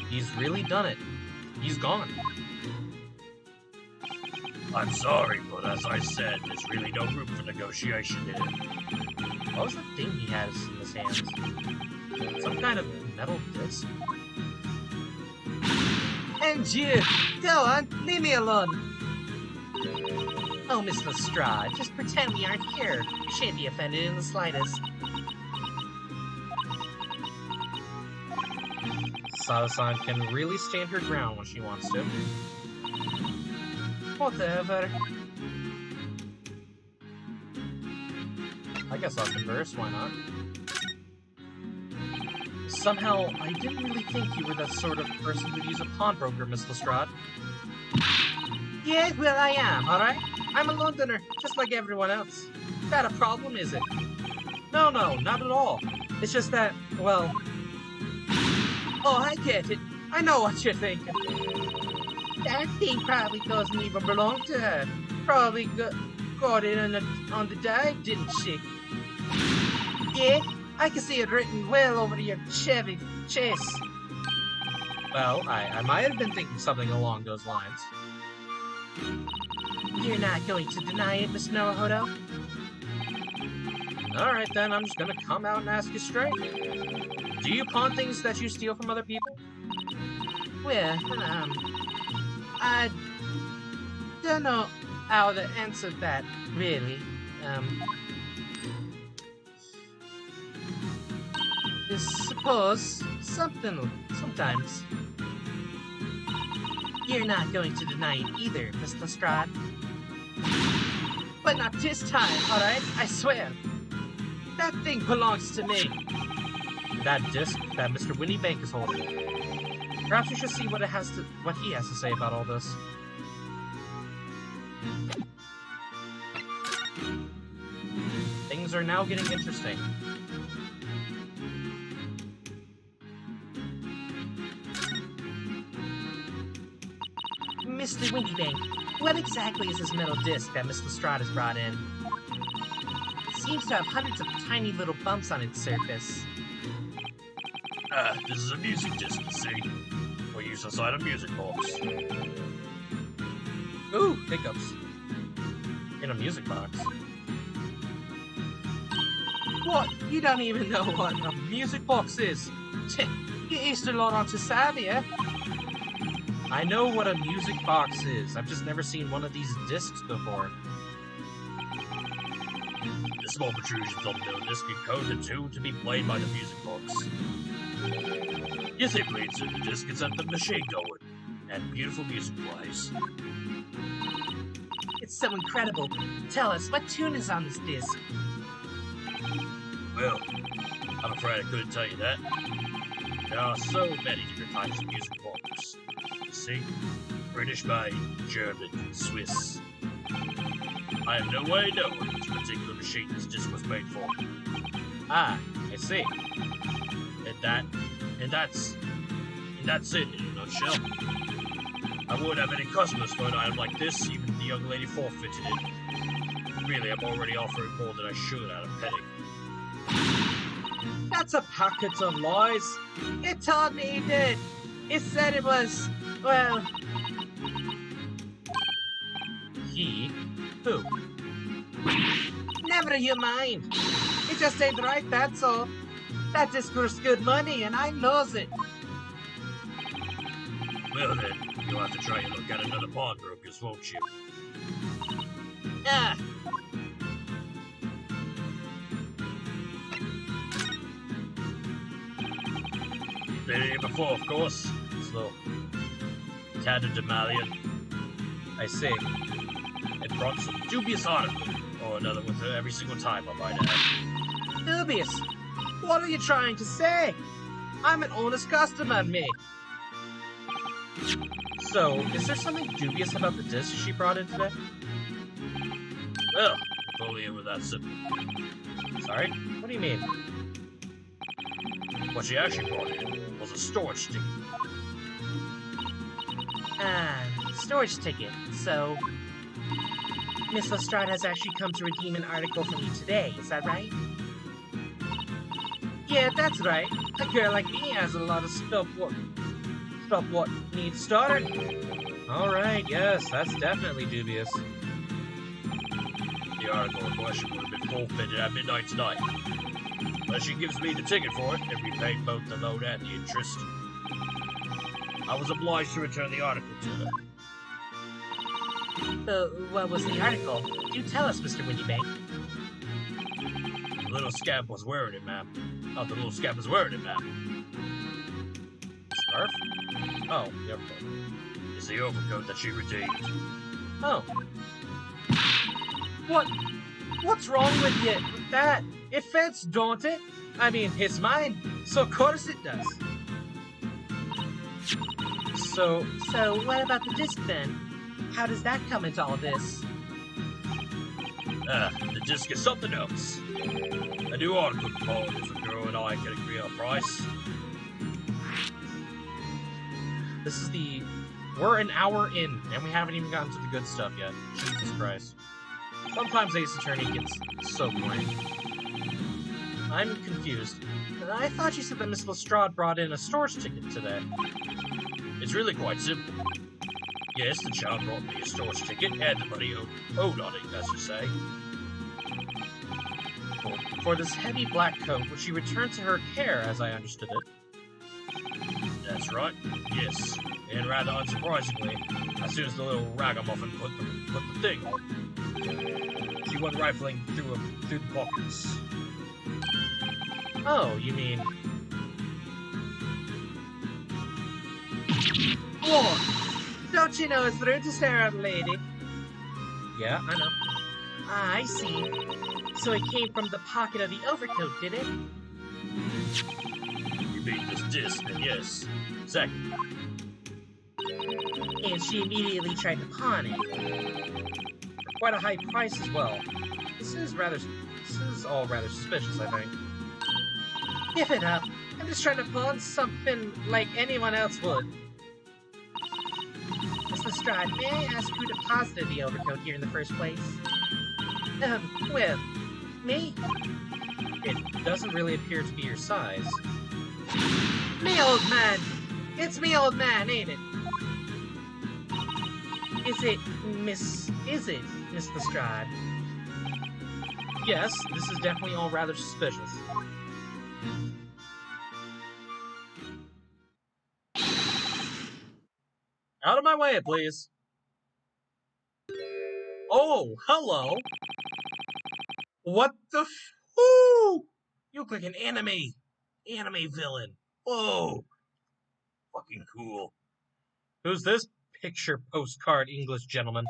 He's really done it. He's gone. I'm sorry, but as I said, there's really no room for negotiation here. What was the thing he has in his hands? Some kind of metal disc? And you! Go on, leave me alone! Oh, Miss Lestrade, just pretend we aren't here. You shan't be offended in the slightest. Sato-san can really stand her ground when she wants to. Whatever. I guess I'll converse, why not? Somehow, I didn't really think you were that sort of person who'd use a pawnbroker, Miss Lestrade. Yeah, well, I am, alright? I'm a Londoner, just like everyone else. Is that a problem, is it? No, not at all. It's just that, well... Oh, I get it. I know what you're thinking. That thing probably doesn't even belong to her. Probably got it on the dive, didn't she? Yeah, I can see it written well over your Chevy chest. Well, I might have been thinking something along those lines. You're not going to deny it, Miss Naruhodo? Alright then, I'm just gonna come out and ask you straight. Do you pawn things that you steal from other people? Well, I don't know how to answer that, really. suppose sometimes. You're not going to deny it either, Miss Lestrade. But not this time, alright? I swear. That thing belongs to me. That disc that Mr. Winniebank is holding. Perhaps we should see what he has to say about all this. Things are now getting interesting. Mr. Winniebank, what exactly is this metal disc that Miss Lestrade has brought in? It seems to have hundreds of tiny little bumps on its surface. This is a music disc, you see. For use inside a music box. Ooh, hiccups. In a music box. What? You don't even know what a music box is? You Easter Lord aren't too savvy, eh? I know what a music box is. I've just never seen one of these discs before. The small protrusions on the middle disc encode the tune to be played by the music box. You simply insert the disc and set the machine going, and beautiful music plays. It's so incredible. Tell us, what tune is on this disc? Well, I'm afraid I couldn't tell you that. There are so many different types of music boxes. You see? British made, German, Swiss. I have no way of knowing which particular machine this disc was made for. Ah, I see. And that's it in a nutshell. I wouldn't have any customers for an item like this, even if the young lady forfeited it. Really, I'm already offering more than I should out of petting. That's a packet of lies. It told me he did. It said it was, well... He? Who? Never you mind. It just ain't right, that's all. That disc was good money, and I knows it. Well then, you'll have to try your luck at another pawnbroker's, won't you? Ah. Been here before, of course. Slow. Tatterdemalion. I see. It brought some dubious article, or another with her every single time, I might add. Dubious? What are you trying to say? I'm an honest customer, me. So, is there something dubious about the disc she brought in today? Well, if only it were that simple. Sorry? What do you mean? What she actually brought in was a storage ticket. Ah, storage ticket. So, Miss Lestrade has actually come to redeem an article from you today, is that right? Yeah, that's right. A girl like me has a lot of stuff what needs started. Alright, yes, that's definitely dubious. The article in question would have been forfeited at midnight tonight. But she gives me the ticket for it, and we paid both the loan and the interest. I was obliged to return the article to her. What was the article? Do tell us, Mr. Winniebank. The little scamp was wearing it, ma'am. Oh, the little scamp was wearing it, ma'am. Scarf? Oh, yep. It's the overcoat that she redeemed. Oh. What's wrong with you with that? It fits, don't it? I mean, it's mine, so of course it does. So, what about the disc then? How does that come into all this? The disc is something else. A new article called if a girl and I can agree on a price. we're an hour in, and we haven't even gotten to the good stuff yet. Jesus Christ. Sometimes Ace Attorney gets so boring. I'm confused. I thought you said that Miss Lestrade brought in a storage ticket today. It's really quite simple. Yes, the child brought me a storage ticket and the money owed on it, as you say. For this heavy black coat, which she returned to her care, as I understood it. That's right, yes. And rather unsurprisingly, as soon as the little ragamuffin put the thing on, she went rifling through the pockets. Oh, you mean Whoa! Don't you know it's rude to stare at a lady? Yeah, I know. Ah, I see. So it came from the pocket of the overcoat, did it? You mean this disc, then yes. Exactly. And she immediately tried to pawn it. For quite a high price as well. This is all rather suspicious, I think. Give it up. I'm just trying to pawn something like anyone else would. Miss Lestrade, may I ask who deposited the overcoat here in the first place? Well, me? It doesn't really appear to be your size. Me, old man! It's me, old man, ain't it? Is it Miss Lestrade? Yes, this is definitely all rather suspicious. Out of my way, please. Oh, hello. What the Ooh! You look like an anime villain. Whoa. Fucking cool. Who's this picture postcard English gentleman?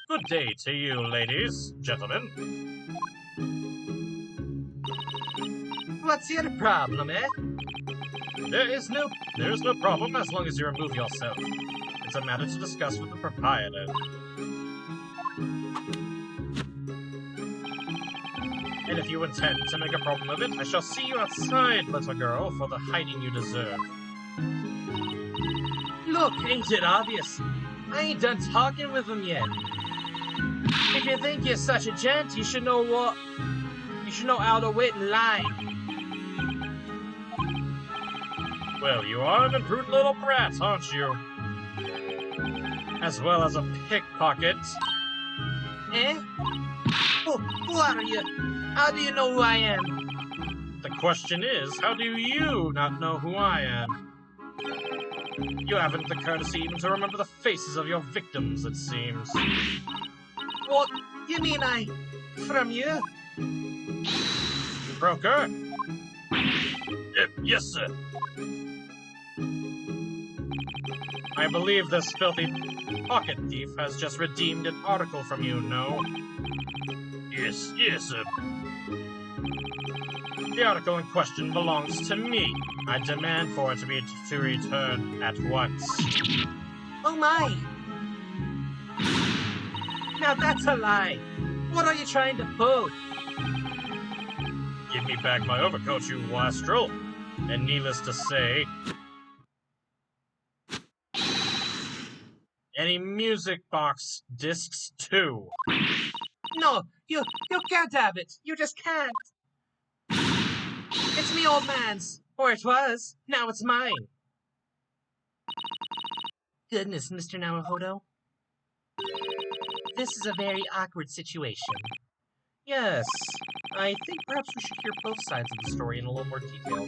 Good day to you, ladies, gentlemen. What's your problem, eh? There is no problem as long as you remove yourself. It's a matter to discuss with the proprietor. And if you intend to make a problem of it, I shall see you outside, little girl, for the hiding you deserve. Look, ain't it obvious? I ain't done talking with him yet. If you think you're such a gent, you should know what... You should know how to wait in line. Well, you are an imprudent little brat, aren't you? As well as a pickpocket. Eh? Who are you? How do you know who I am? The question is, how do you not know who I am? You haven't the courtesy even to remember the faces of your victims, it seems. What? You mean from you? Broker? Yes, sir. I believe this filthy pocket thief has just redeemed an article from you, no? Yes, sir. The article in question belongs to me. I demand for it to be returned at once. Oh my! Now that's a lie! What are you trying to pull? Give me back my overcoat, you wastrel. And needless to say, any music box discs too. No, you can't have it. You just can't. It's me old man's. Or it was. Now it's mine. Goodness, Mr. Naruhodo. This is a very awkward situation. Yes, I think perhaps we should hear both sides of the story in a little more detail.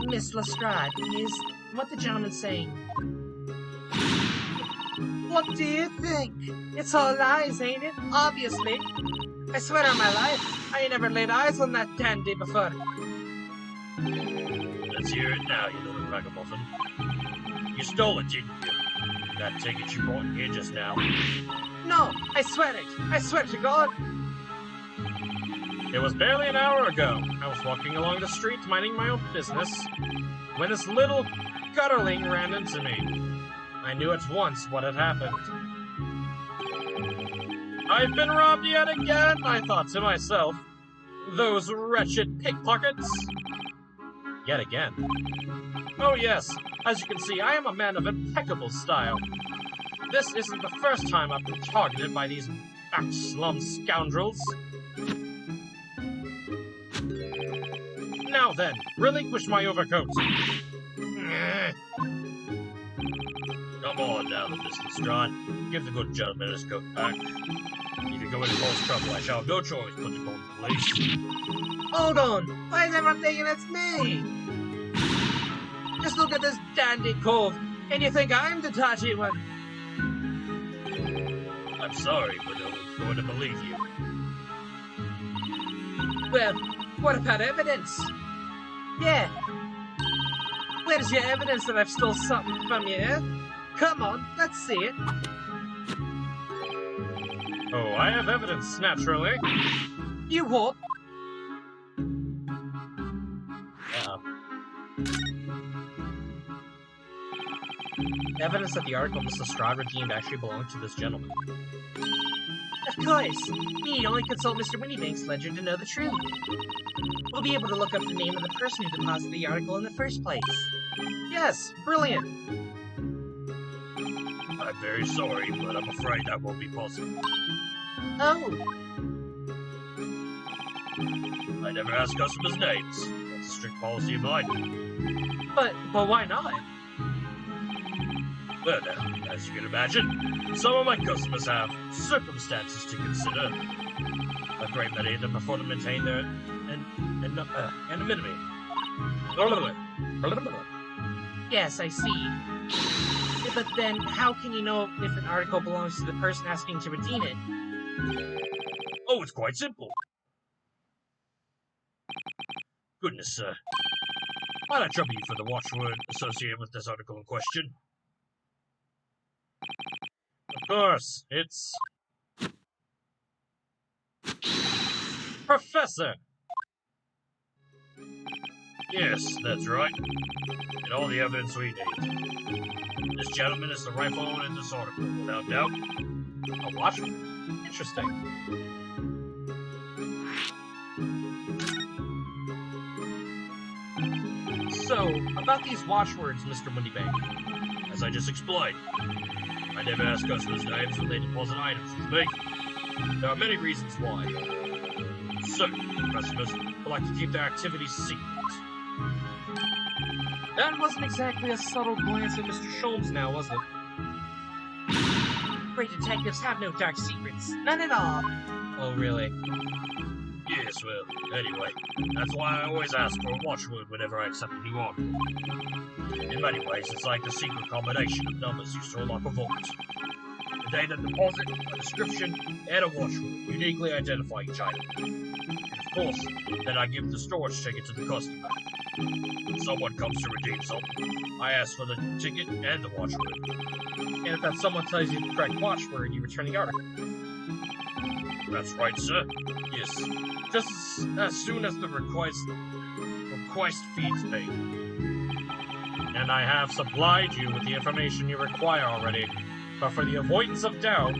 Miss Lestrade, is what the gentleman's saying. What do you think? It's all lies, ain't it? Obviously. I swear on my life, I ain't never laid eyes on that dandy before. Let's hear it now, you little ragamuffin. You stole it, didn't you? That ticket you brought in here just now. No, I swear it. I swear to God. It was barely an hour ago. I was walking along the street minding my own business when this little gutterling ran into me. I knew at once what had happened. I've been robbed yet again, I thought to myself. Those wretched pickpockets. Yet again. Oh yes, as you can see, I am a man of impeccable style. This isn't the first time I've been targeted by these back-slum scoundrels. Now then, relinquish my overcoat. Come on now, Mr. Lestrade. Give the good gentleman his coat back. If you go into cause trouble, I shall have no choice but to call the police. Hold on. Why is everyone thinking it's me? Just look at this dandy cove, and you think I'm the dodgy one. I'm sorry, but I'm going to believe you. Well, what about evidence? Yeah. Where's your evidence that I've stole something from you, eh? Come on, let's see it. Oh, I have evidence, naturally. You what? Evidence that the article Mr. Strahd redeemed actually belonged to this gentleman. Of course. We need only consult Mr. Winniebank's ledger to know the truth. We'll be able to look up the name of the person who deposited the article in the first place. Yes, brilliant. I'm very sorry, but I'm afraid that won't be possible. Oh, I never ask customers' names. That's a strict policy of mine. But why not? Well now, as you can imagine, some of my customers have circumstances to consider. A great many of them afford to maintain their anonymity. yes, I see. But then, how can you know if an article belongs to the person asking to redeem it? Oh, it's quite simple. Goodness, sir. Why not trouble you for the watchword associated with this article in question? Of course, it's... Professor! Yes, that's right. And all the evidence we need. This gentleman is the rightful owner of this article, without doubt. A watchword? Interesting. So, about these watchwords, Mr. Windybank. As I just explained, I never ask customers' names when they deposit items with me. There are many reasons why. Certain customers would like to keep their activities secret. That wasn't exactly a subtle glance at Mr. Sholmes now, was it? Great detectives have no dark secrets. None at all. Oh, really? Yes, well, anyway, that's why I always ask for a watchword whenever I accept a new article. In many ways, it's like a secret combination of numbers used to unlock a vault. The date of deposit, a description, and a watchword uniquely identify each item. And of course, then I give the storage ticket to the customer. When someone comes to redeem something, I ask for the ticket and the watchword. And if that someone tells you the correct watchword, you return the article. That's right, sir. Yes. Just as soon as the request feeds paid. And I have supplied you with the information you require already. But for the avoidance of doubt,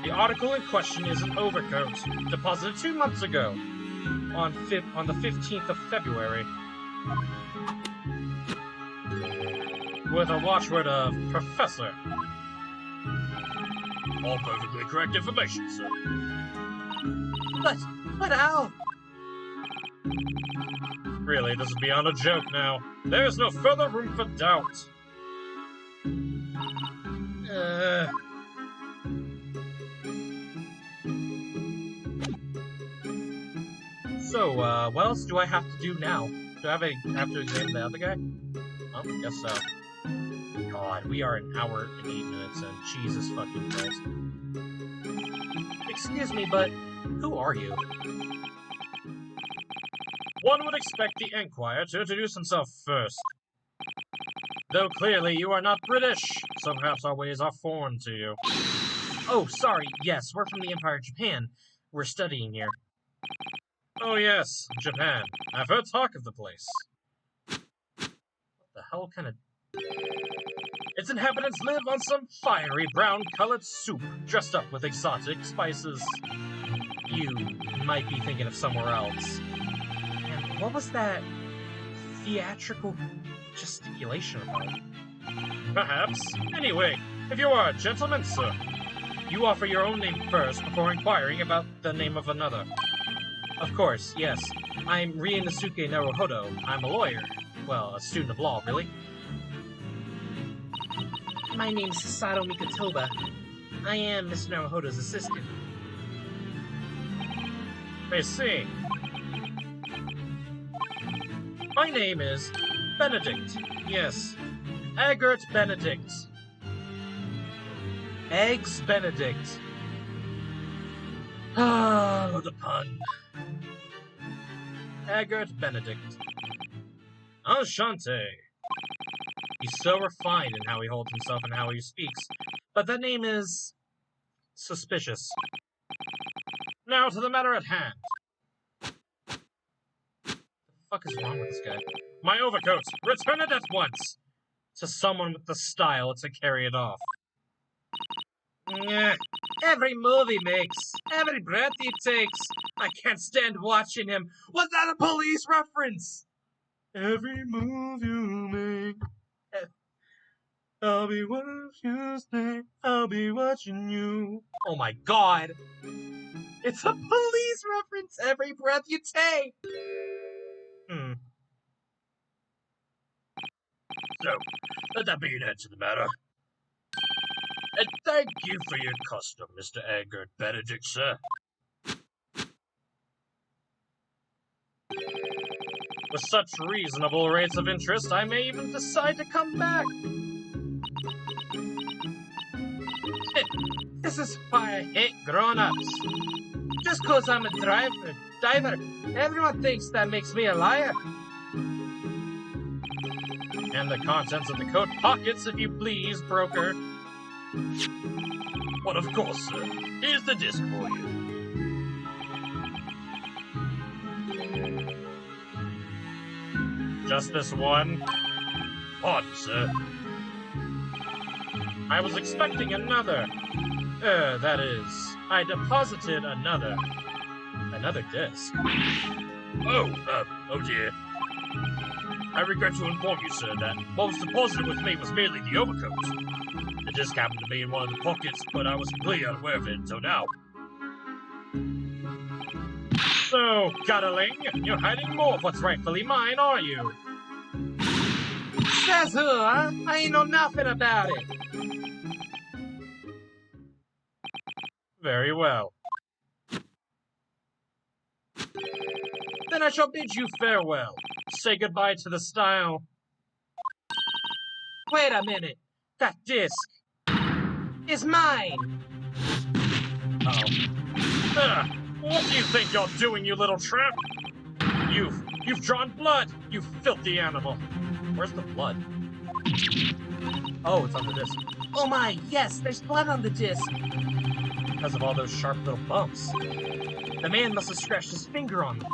the article in question is an overcoat deposited 2 months ago, on the 15th of February, with a watchword of Professor. All perfectly correct information, sir. But how? Really, this is beyond a joke now. There is no further room for doubt. So, what else do I have to do now? Do I have to examine the other guy? Oh, I guess so. God, we are an hour and 8 minutes in. Jesus fucking Christ. Excuse me, but who are you? One would expect the Enquirer to introduce himself first. Though clearly you are not British, so perhaps our ways are foreign to you. Oh, sorry, yes, we're from the Empire of Japan. We're studying here. Oh yes, Japan. I've heard talk of the place. What the hell kind of... Its inhabitants live on some fiery brown-colored soup, dressed up with exotic spices. You might be thinking of somewhere else. And what was that theatrical gesticulation about? Perhaps. Anyway, if you are a gentleman, sir, you offer your own name first before inquiring about the name of another. Of course, yes. I'm Rienosuke Naruhodo. I'm a lawyer. Well, a student of law, really. My name's Sato Mikotoba. I am Mr. Naruhodo's assistant. I see. My name is Benedict. Yes. Eggert Benedict. Eggs Benedict. Oh, the pun. Egbert Benedict. Enchanté. He's so refined in how he holds himself and how he speaks, but that name is suspicious. Now to the matter at hand. What the fuck is wrong with this guy? My overcoat! Return it at once! To someone with the style to carry it off. Every move he makes, every breath he takes, I can't stand watching him. Was that a police reference? Every move you make, I'll be watching you stay, I'll be watching you. Oh my god! It's a police reference, every breath you take! So, let that be an end to the matter. And thank you for your custom, Mr. Egbert Benedict, sir. With such reasonable rates of interest, I may even decide to come back. This is why I hate grown-ups. Just 'cause I'm a diver, everyone thinks that makes me a liar. And the contents of the coat pockets, if you please, broker. Well, of course, sir. Here's the disc for you. Just this one? Pardon, sir. I was expecting another. That is, I deposited another disc. Oh dear. I regret to inform you, sir, that what was deposited with me was merely the overcoat. The disc happened to be in one of the pockets, but I was completely unaware of it until now. So, cuddling, you're hiding more of what's rightfully mine, are you? Says who, huh? I ain't know nothing about it. Very well. Then I shall bid you farewell. Say goodbye to the style. Wait a minute. That disc is mine. Oh. What do you think you're doing, you little tramp? You've drawn blood, you filthy animal. Where's the blood? Oh, it's on the disc. Oh my, yes, there's blood on the disc. Because of all those sharp little bumps. The man must have scratched his finger on them.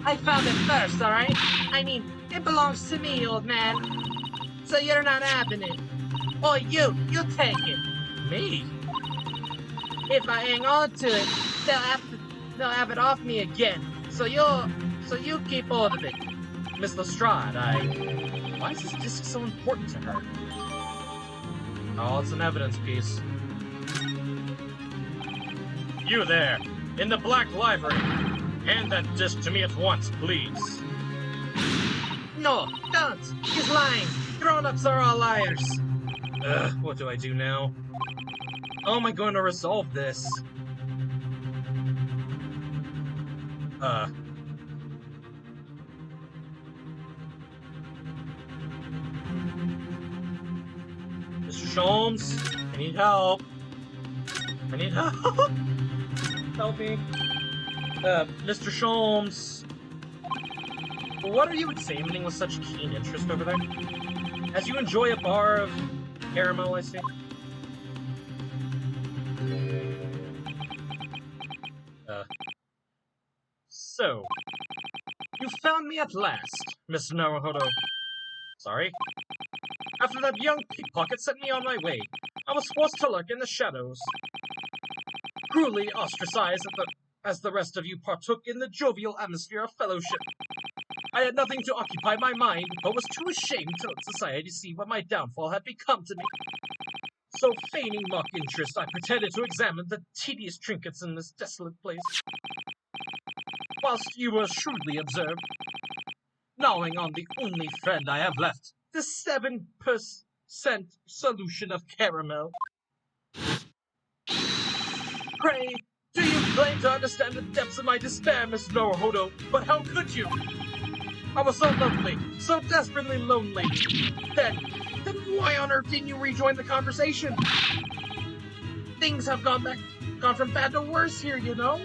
I found it first, alright? I mean, it belongs to me, old man. So you're not having it. Or you take it. Me? If I hang on to it, they'll have it off me again. So you keep hold of it. Miss Lestrade, why is this disc so important to her? Oh, it's an evidence piece. You there, in the black livery. Hand that disc to me at once, please. No, don't! He's lying! Grown-ups are all liars! What do I do now? How am I going to resolve this? Mr. Sholmes, I need help. I need help. Help me. Mr. Sholmes. What are you examining with such keen interest over there? As you enjoy a bar of caramel, I see. So, you found me at last, Miss Naruhodo. Sorry? After that young pickpocket sent me on my way, I was forced to lurk in the shadows. Cruelly ostracized as the rest of you partook in the jovial atmosphere of fellowship. I had nothing to occupy my mind, but was too ashamed to let society see what my downfall had become to me. So, feigning mock interest, I pretended to examine the tedious trinkets in this desolate place. Whilst you were shrewdly observed, gnawing on the only friend I have left, the 7% solution of caramel. Pray, do you claim to understand the depths of my despair, Miss Naruhodo? But how could you? I was so lonely, so desperately lonely. Then why on earth didn't you rejoin the conversation? Things have gone back gone from bad to worse here, you know?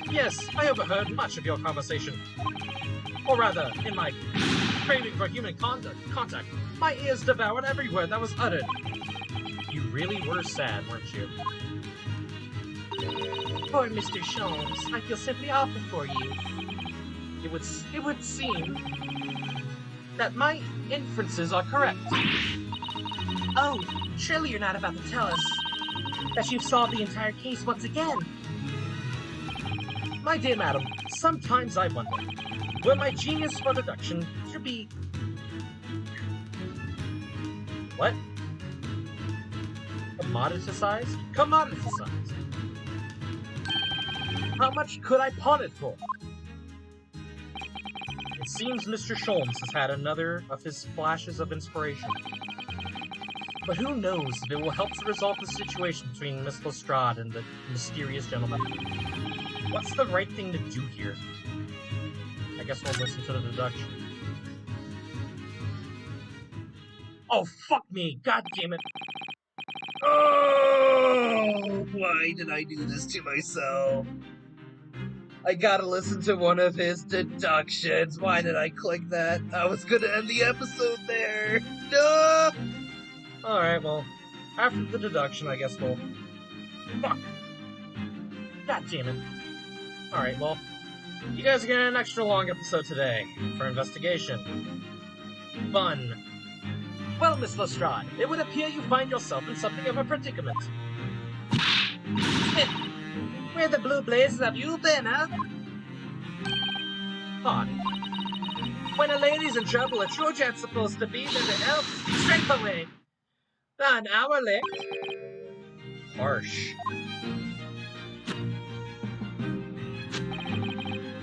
Yes, I overheard much of your conversation. Or rather, in my craving for human contact, my ears devoured every word that was uttered. You really were sad, weren't you? Poor Mr. Sholmes, I feel simply awful for you. It would seem that my inferences are correct. Oh, surely you're not about to tell us that you've solved the entire case once again. My dear madam, sometimes I wonder, were my genius for deduction to be... What? Commoditized? Commoditized. How much could I pawn it for? It seems Mr. Sholmes has had another of his flashes of inspiration. But who knows if it will help to resolve the situation between Miss Lestrade and the mysterious gentleman. What's the right thing to do here? I guess we'll listen to the deduction. Oh, fuck me! God damn it! Oh, why did I do this to myself? I gotta listen to one of his deductions. Why did I click that? I was gonna end the episode there. No! Alright, well, after the deduction, I guess we'll... Fuck! God damn it. Alright, well, you guys are getting an extra long episode today for investigation. Fun. Well, Miss Lestrade, it would appear you find yourself in something of a predicament. Where the blue blazes have you been, huh? Odd. When a lady's in trouble, a Trojan's supposed to be there to help straight away. An hour late. Harsh.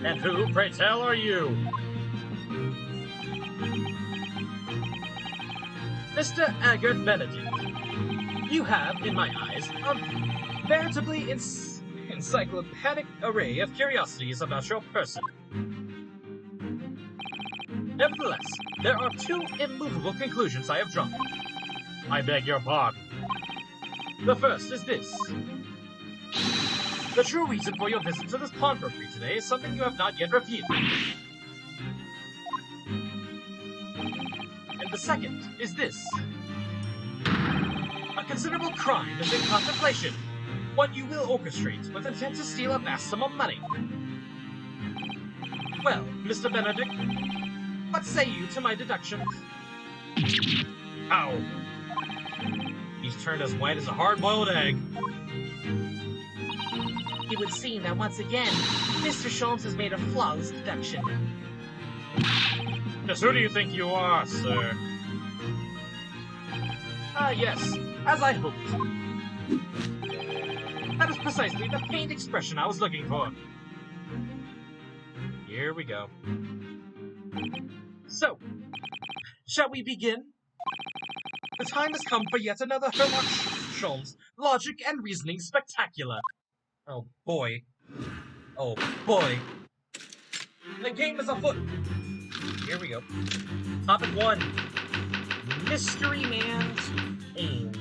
And who, pray tell, are you? Mr. Aggert Benedict, you have, in my eyes, a veritably encyclopedic array of curiosities about your person. Nevertheless, there are two immovable conclusions I have drawn. I beg your pardon. The first is this. The true reason for your visit to this pawnbrokery today is something you have not yet revealed. And the second is this. A considerable crime is in contemplation. One you will orchestrate with intent to steal a vast sum of money. Well, Mr. Benedict, what say you to my deductions? Ow. He's turned as white as a hard-boiled egg. It would seem that once again, Mr. Sholmes has made a flawless deduction. Just who do you think you are, sir? Ah, yes, as I hoped. That is precisely the pained expression I was looking for. Here we go. So, shall we begin? The time has come for yet another Sherlock Sholmes logic and reasoning spectacular. Oh boy. Oh boy. The game is afoot. Here we go. Topic 1. Mystery Man's aim.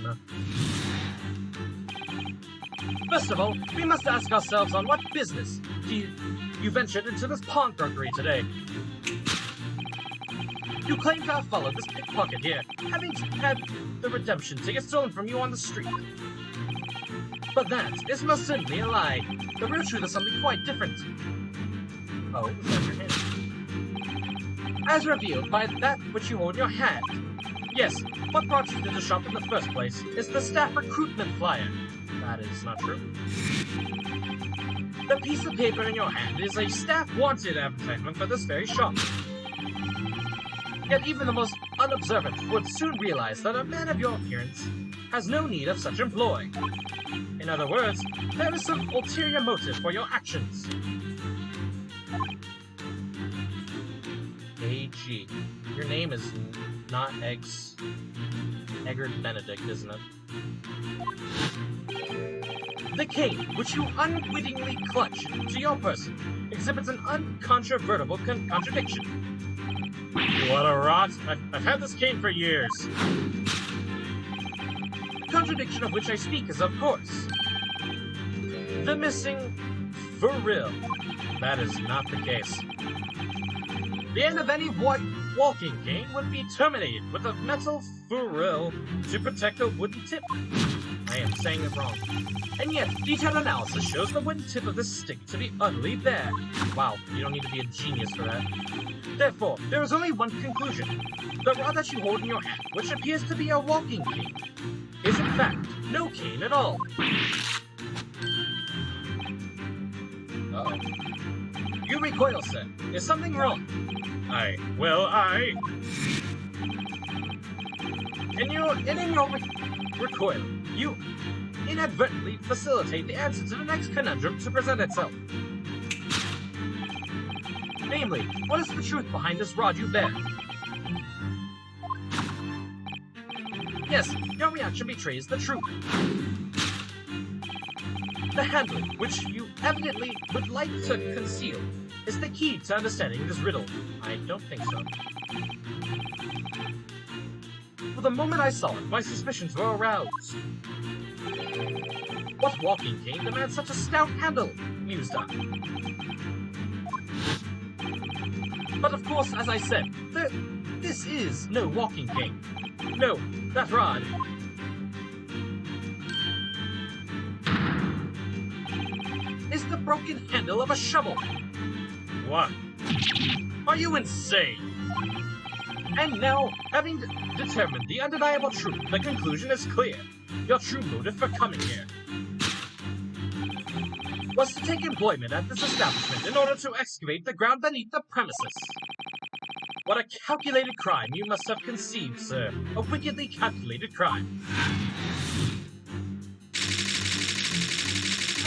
First of all, we must ask ourselves on what business you ventured into this pawnbrokery today. You claim to have followed this pickpocket here, having had the redemption ticket stolen from you on the street. But that is most certainly a lie. The real truth is something quite different. Oh, is that your hand? As revealed by that which you hold in your hand. Yes, what brought you to the shop in the first place is the staff recruitment flyer. That is not true. The piece of paper in your hand is a staff wanted advertisement for this very shop. Yet even the most unobservant would soon realize that a man of your appearance has no need of such employ. In other words, there is some ulterior motive for your actions. A.G. Your name is not Eggert Benedict, isn't it? The cane, which you unwittingly clutch to your person, exhibits an uncontrovertible contradiction. What a rot! I've had this cane for years. contradiction of which I speak is, of course, the missing Viril. That is not the case. The end of any walking cane would be terminated with a metal Viril to protect a wooden tip. I am saying it wrong. And yet, detailed analysis shows the wooden tip of this stick to be utterly bare. Wow, you don't need to be a genius for that. Therefore, there is only one conclusion. The rod that you hold in your hand, which appears to be a walking cane, is in fact no cane at all. Uh-oh. You recoil, sir. Is something wrong? In your recoil, you inadvertently facilitate the answer to the next conundrum to present itself. Namely, what is the truth behind this rod you bear? Yes, your reaction betrays the truth. The handle, which you evidently would like to conceal, is the key to understanding this riddle. I don't think so. For the moment I saw it, my suspicions were aroused. What walking cane demands such a stout handle? Mused I. But of course, as I said, this is no walking cane. No, that rod is the broken handle of a shovel. What? Are you insane? And now, having determined the undeniable truth, the conclusion is clear. Your true motive for coming here was to take employment at this establishment in order to excavate the ground beneath the premises. What a calculated crime you must have conceived, sir. A wickedly calculated crime.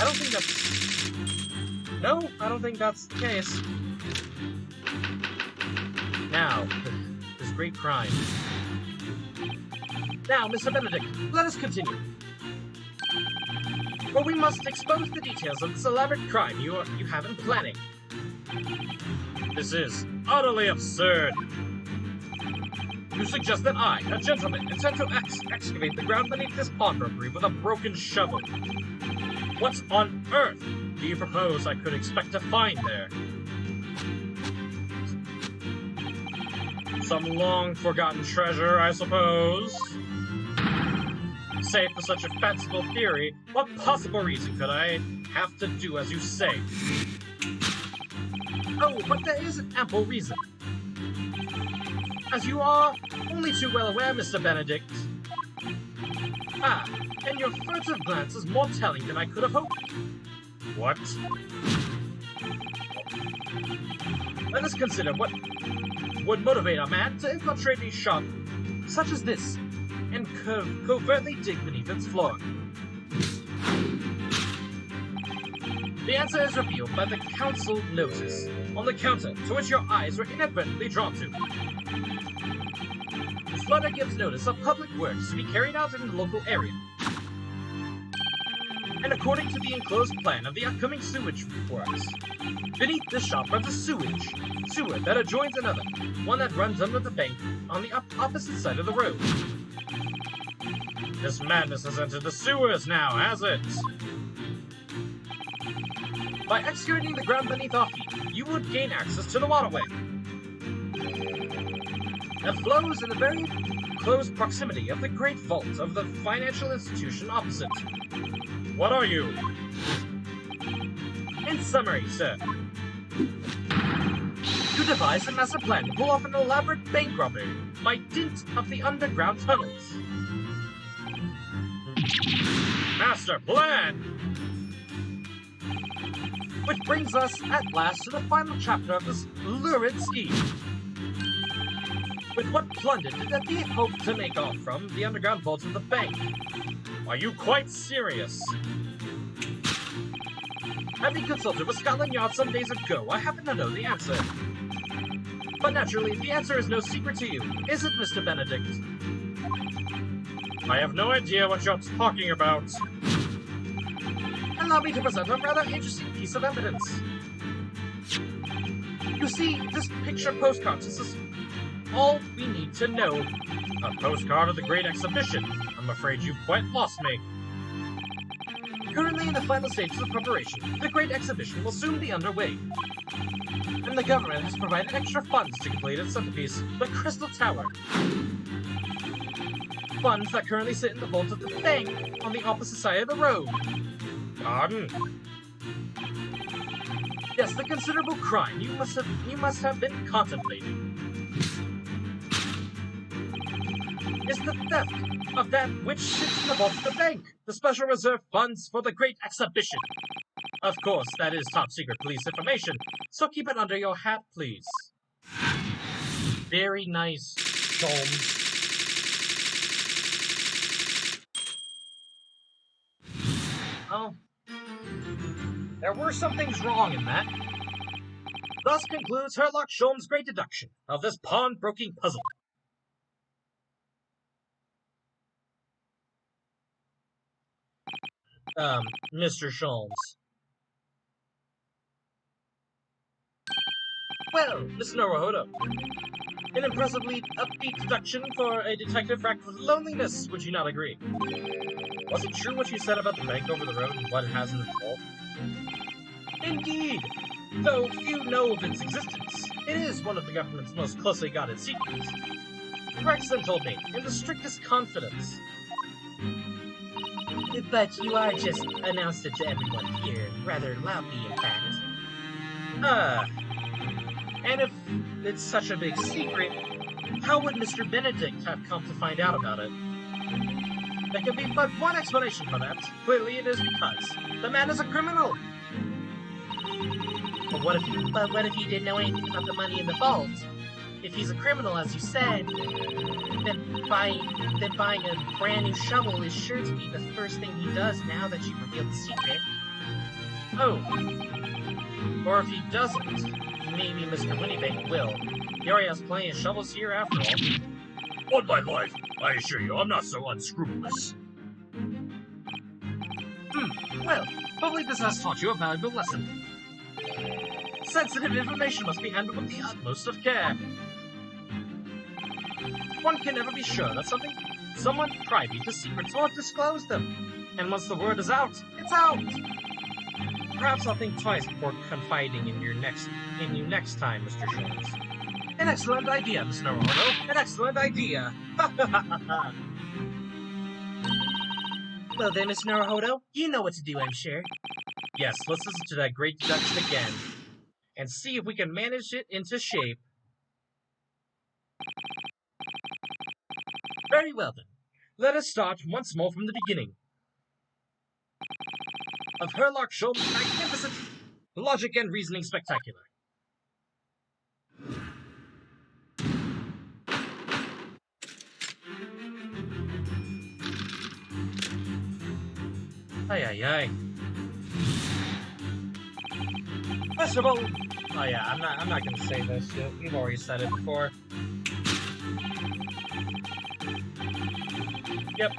I don't think that's... No, I don't think that's the case. Now, this great crime. Now, Mr. Benedict, let us continue. For we must expose the details of this elaborate crime you have in planning. This is utterly absurd. You suggest that I, a gentleman, intend to excavate the ground beneath this pawnbrokery with a broken shovel. What on earth do you propose I could expect to find there? Some long-forgotten treasure, I suppose? Save for such a fanciful theory, what possible reason could I have to do as you say? Oh, but there is an ample reason. As you are only too well aware, Mr. Benedict. Ah, and your furtive glance is more telling than I could have hoped. What? Let us consider what would motivate a man to infiltrate a shop such as this and covertly dig beneath its floor. The answer is revealed by the council notice on the counter to which your eyes were inadvertently drawn to. This letter gives notice of public works to be carried out in the local area. And according to the enclosed plan of the upcoming sewage works, beneath this shop runs a sewer that adjoins another, one that runs under the bank on the opposite side of the road. This madness has entered the sewers now, has it? By excavating the ground beneath our feet, you would gain access to the waterway that flows in the very close proximity of the great vault of the financial institution opposite. What are you? In summary, sir, you devised a master plan to pull off an elaborate bank robbery by dint of the underground tunnels. Master plan? Which brings us, at last, to the final chapter of this lurid scheme. With what plunder did the thief hope to make off from the underground vaults of the bank? Are you quite serious? Having consulted with Scotland Yard some days ago, I happen to know the answer. But naturally, the answer is no secret to you, is it, Mr. Benedict? I have no idea what you're talking about. Allow me to present a rather interesting piece of evidence. You see, this picture postcard is all we need to know A postcard of the Great Exhibition. I'm afraid you've quite lost me. Currently in the final stages of preparation, the Great Exhibition will soon be underway. And the government has provided extra funds to complete its centerpiece, the Crystal Tower. Funds that currently sit in the vault of the bank on the opposite side of the road. Pardon? Yes, the considerable crime you must have been contemplating is the theft of that which sits in the vault of the bank, the special reserve funds for the Great Exhibition. Of course, that is top secret police information, so keep it under your hat, please. Very nice, Holmes. Oh, there were some things wrong in that. Thus concludes Sherlock Sholmes' great deduction of this pawnbroking puzzle. Mr. Sholmes. Well, Miss Naruhodo, an impressively upbeat deduction for a detective racked with loneliness, would you not agree? Was it true what you said about the bank over the road and what it has in its vault? Indeed! Though few know of its existence, it is one of the government's most closely guarded secrets. Gregson told me, in the strictest confidence. But you are just announced it to everyone here, rather loudly, in fact. And if it's such a big secret, how would Mr. Benedict have come to find out about it? There can be but one explanation for that. Clearly it is because the man is a criminal. But what if he didn't know anything about the money in the vault? If he's a criminal, as you said, then buying a brand new shovel is sure to be the first thing he does now that you've revealed the secret. Oh. Or if he doesn't, maybe Mr. Winniebank will. He already has plenty of shovels here after all. On my life, I assure you, I'm not so unscrupulous. Well, hopefully this has taught you a valuable lesson. Sensitive information must be handled with the utmost of care. One can never be sure that someone privy to secrets won't disclose them. And once the word is out, it's out! Perhaps I'll think twice before confiding in you next time, Mr. Sholmes. An excellent idea, Miss Naruhodo. An excellent idea. Well then, Miss Naruhodo, you know what to do, I'm sure. Yes, let's listen to that great deduction again, and see if we can manage it into shape. Very well then. Let us start once more from the beginning of Sherlock Sholmes' magnificent logic and reasoning spectacular. Ay. First of all, oh yeah, I'm not gonna say this. You've already said it before. Yep.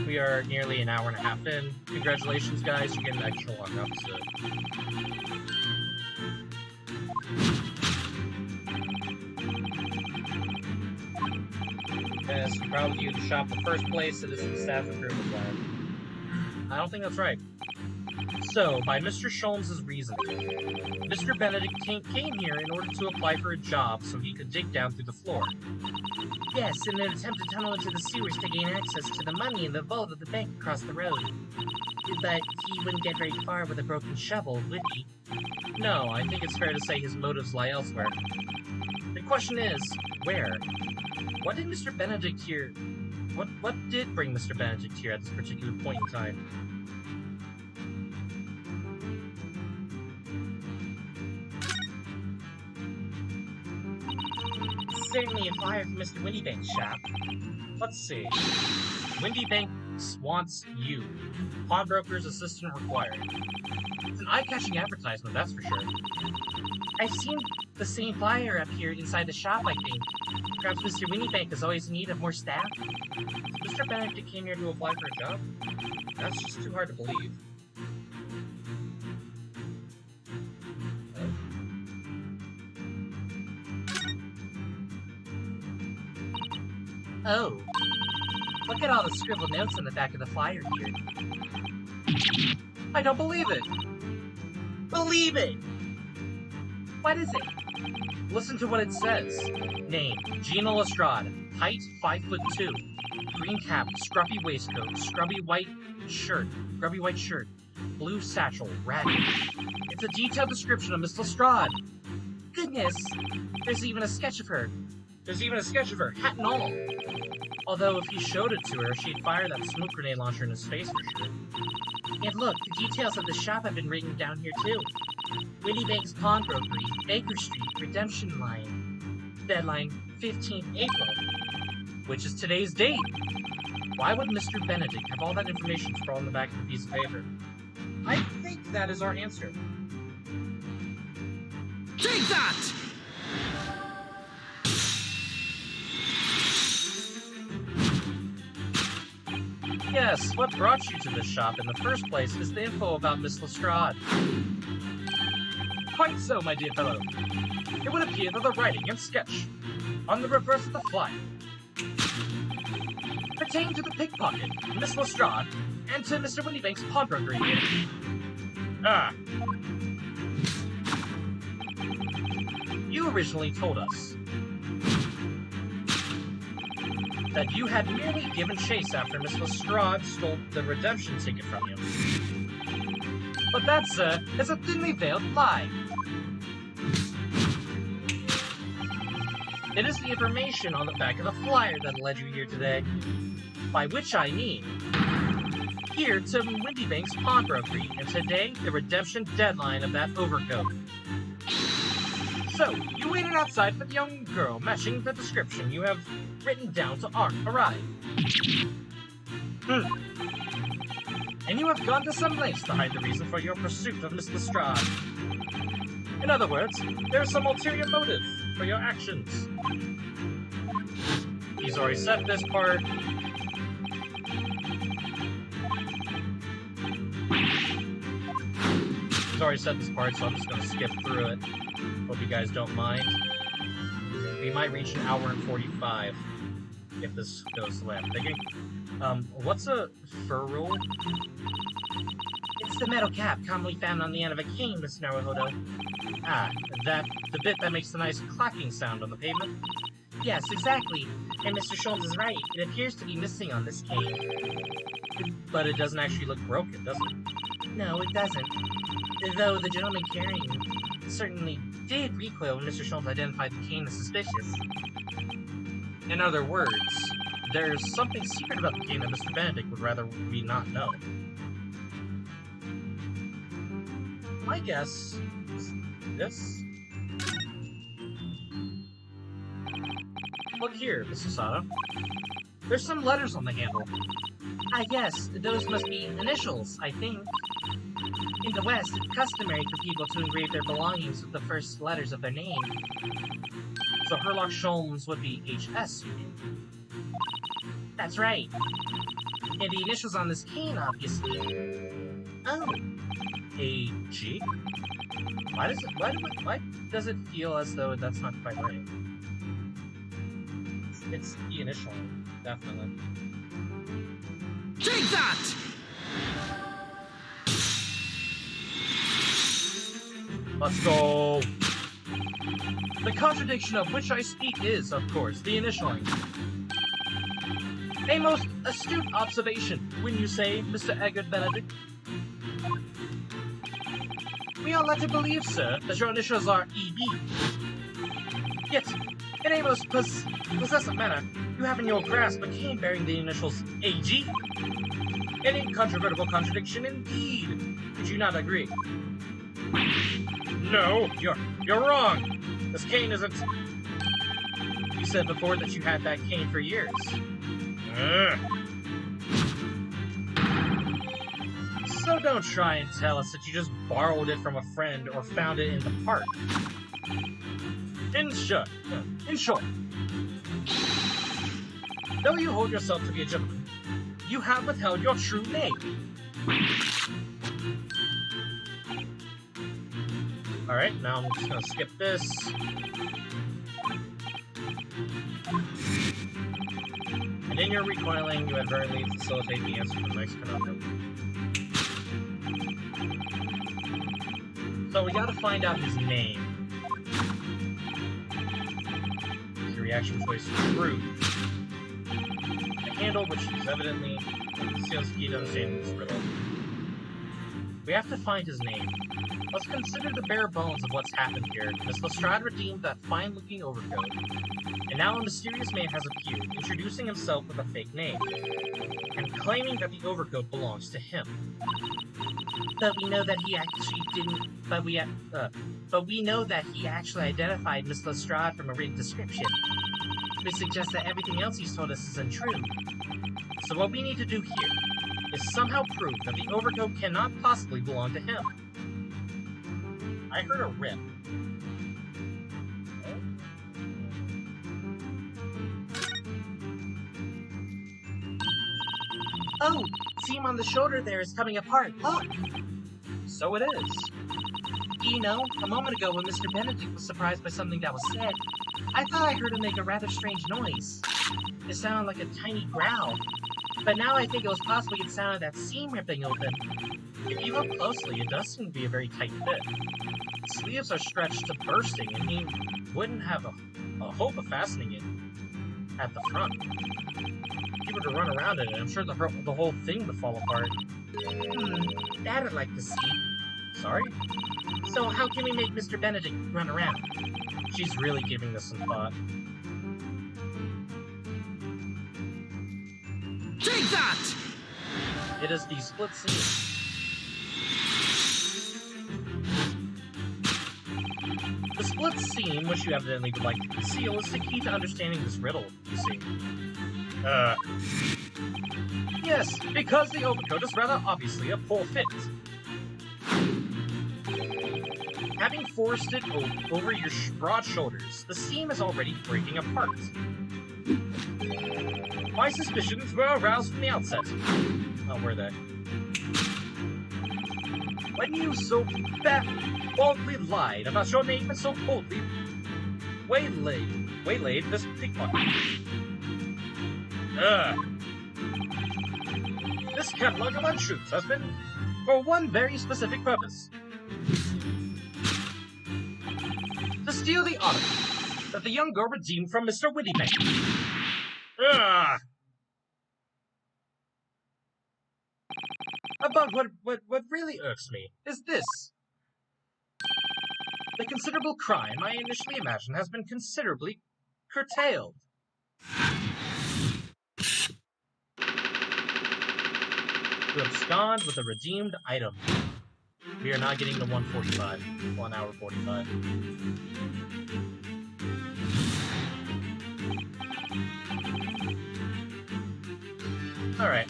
We are nearly an hour and a half in. Congratulations, guys. You're getting an extra long episode. Yes, you probably viewed the shop in the first place. It isn't the staff recruitment plan. I don't think that's right. So, by Mr. Sholmes' reasoning, Mr. Benedict came here in order to apply for a job so he could dig down through the floor. Yes, in an attempt to tunnel into the sewers to gain access to the money in the vault of the bank across the road. But he wouldn't get very far with a broken shovel, would he? No, I think it's fair to say his motives lie elsewhere. The question is, where? What did Mr. Benedict here... What did bring Mr. Benedict here at this particular point in time? Certainly a flyer from Mr. Winniebank's shop. Let's see. Winniebank wants you. Pawnbroker's assistant required. It's an eye-catching advertisement, that's for sure. I've seen the same flyer up here inside the shop, I think. Perhaps Mr. Winniebank is always in need of more staff? Mr. Benedict came here to apply for a job? That's just too hard to believe. Oh. Look at all the scribbled notes on the back of the flyer here. I don't believe it! Believe it! What is it? Listen to what it says. Name, Gina Lestrade. Height, 5'2". Green cap, scruffy waistcoat, scrubby white shirt. Blue satchel, ragged. It's a detailed description of Miss Lestrade. Goodness. There's even a sketch of her. Hat and all. Although if he showed it to her, she'd fire that smoke grenade launcher in his face for sure. And look, the details of the shop have been written down here too. Winniebank's Pawnbrokery, Baker Street, Redemption Line. Deadline, 15th April. Which is today's date. Why would Mr. Benedict have all that information scrawled on the back of a piece of paper? I think that is our answer. Take that! Yes, what brought you to this shop in the first place is the info about Miss Lestrade. Quite so, my dear fellow. It would appear that the writing and sketch on the reverse of the flyer pertain to the pickpocket, Miss Lestrade, and to Mr. Winniebank's pawnbrokery here. Ah. You originally told us that you had merely given chase after Miss Lestrade stole the redemption ticket from you. But that, sir, is a thinly veiled lie. It is the information on the back of the flyer that led you here today. By which I mean, here to Winniebank's pawnbrokery, and today the redemption deadline of that overcoat. So, you waited outside for the young girl matching the description you have written down to arrive. And you have gone to some lengths to hide the reason for your pursuit of Miss Lestrade. In other words, there is some ulterior motive for your actions. He's already said this part. So I'm just going to skip through it. Hope you guys don't mind. We might reach an hour and 45 if this goes the way I'm thinking. What's a ferrule? It's the metal cap commonly found on the end of a cane, Miss Naruhodo. Ah, the bit that makes the nice clacking sound on the pavement? Yes, exactly. And Mr. Schultz is right. It appears to be missing on this cane. But it doesn't actually look broken, does it? No, it doesn't. Though the gentleman carrying it certainly did recoil when Mr. Schultz identified the cane as suspicious. In other words, there's something secret about the cane that Mr. Benedict would rather we not know. My guess is this. Look here, Miss Asada. There's some letters on the handle. Yes, those must be initials, I think. In the West, it's customary for people to engrave their belongings with the first letters of their name. So Herlock Sholmes would be HS, you mean? That's right. And the initials on this cane, obviously. Oh. A G? Why does it feel as though that's not quite right? It's the initial, definitely. Take that! Let's go! The contradiction of which I speak is, of course, the initialing. A most astute observation, wouldn't you say, Mr. Eggert Benedict? We are led to believe, sir, that your initials are EB. Yet, in a most possessive manner, you have in your grasp a cane bearing the initials AG. An incontrovertible contradiction indeed. Would you not agree? No, you're wrong. This cane isn't... You said before that you had that cane for years. So don't try and tell us that you just borrowed it from a friend or found it in the park. In short, though you hold yourself to be a gentleman, you have withheld your true name. Alright, now I'm just gonna skip this. And in your recoiling, you advertently facilitate the answer to the next conundrum. So we gotta find out his name. Your reaction choice is true. A handle, which is evidently conceals the key to understanding this riddle. We have to find his name. Let's consider the bare bones of what's happened here. Miss Lestrade redeemed that fine-looking overcoat, and now a mysterious man has appeared, introducing himself with a fake name, and claiming that the overcoat belongs to him. But we know that he actually didn't. But we know that he actually identified Miss Lestrade from a written description, which suggests that everything else he's told us is untrue. So what we need to do here is somehow prove that the overcoat cannot possibly belong to him. I heard a rip. Oh, seam on the shoulder there is coming apart. Look! So it is. You know, a moment ago when Mr. Benedict was surprised by something that was said, I thought I heard him make a rather strange noise. It sounded like a tiny growl. But now I think it was possibly the sound of that seam ripping open. If you look closely, it does seem to be a very tight fit. The sleeves are stretched to bursting, and he wouldn't have a hope of fastening it at the front. If you were to run around it, I'm sure the whole thing would fall apart. That I'd like to see. Sorry? So how can we make Mr. Benedict run around? She's really giving this some thought. Take that! It is the split seam. The split seam, which you evidently would like to conceal, is the key to understanding this riddle, you see. Yes, because the overcoat is rather obviously a poor fit. Having forced it over your broad shoulders, the seam is already breaking apart. My suspicions were aroused from the outset. Oh, were they? When you so boldly lied about your name and so boldly waylaid this pickpocket. This catalog of untruths has been for one very specific purpose. To steal the article that the young girl redeemed from Mr. Windybank. But what really irks me is this. The considerable crime I initially imagined has been considerably curtailed. To abscond with a redeemed item. We are not getting to 1:45. 1 hour 45. Alright.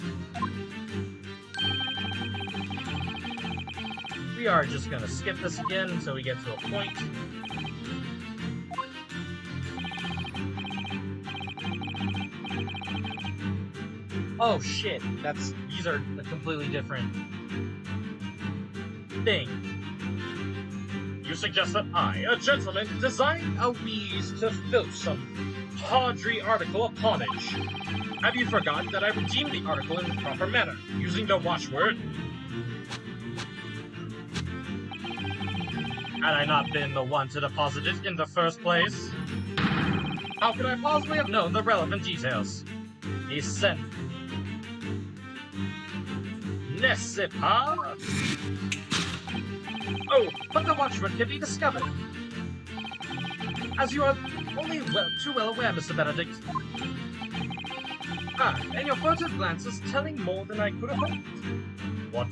We are just gonna skip this again until we get to a point. Oh shit, these are a completely different thing. You suggest that I, a gentleman, design a wheeze to filch some tawdry article of pawnage. Have you forgotten that I redeemed the article in the proper manner, using the watchword? Had I not been the one to deposit it in the first place? How could I possibly have known the relevant details? He sent... N'est-ce pas? Oh, but the watchword can be discovered. As you are only too well aware, Mr. Benedict. Ah, and your furtive glance is telling more than I could have hoped. What?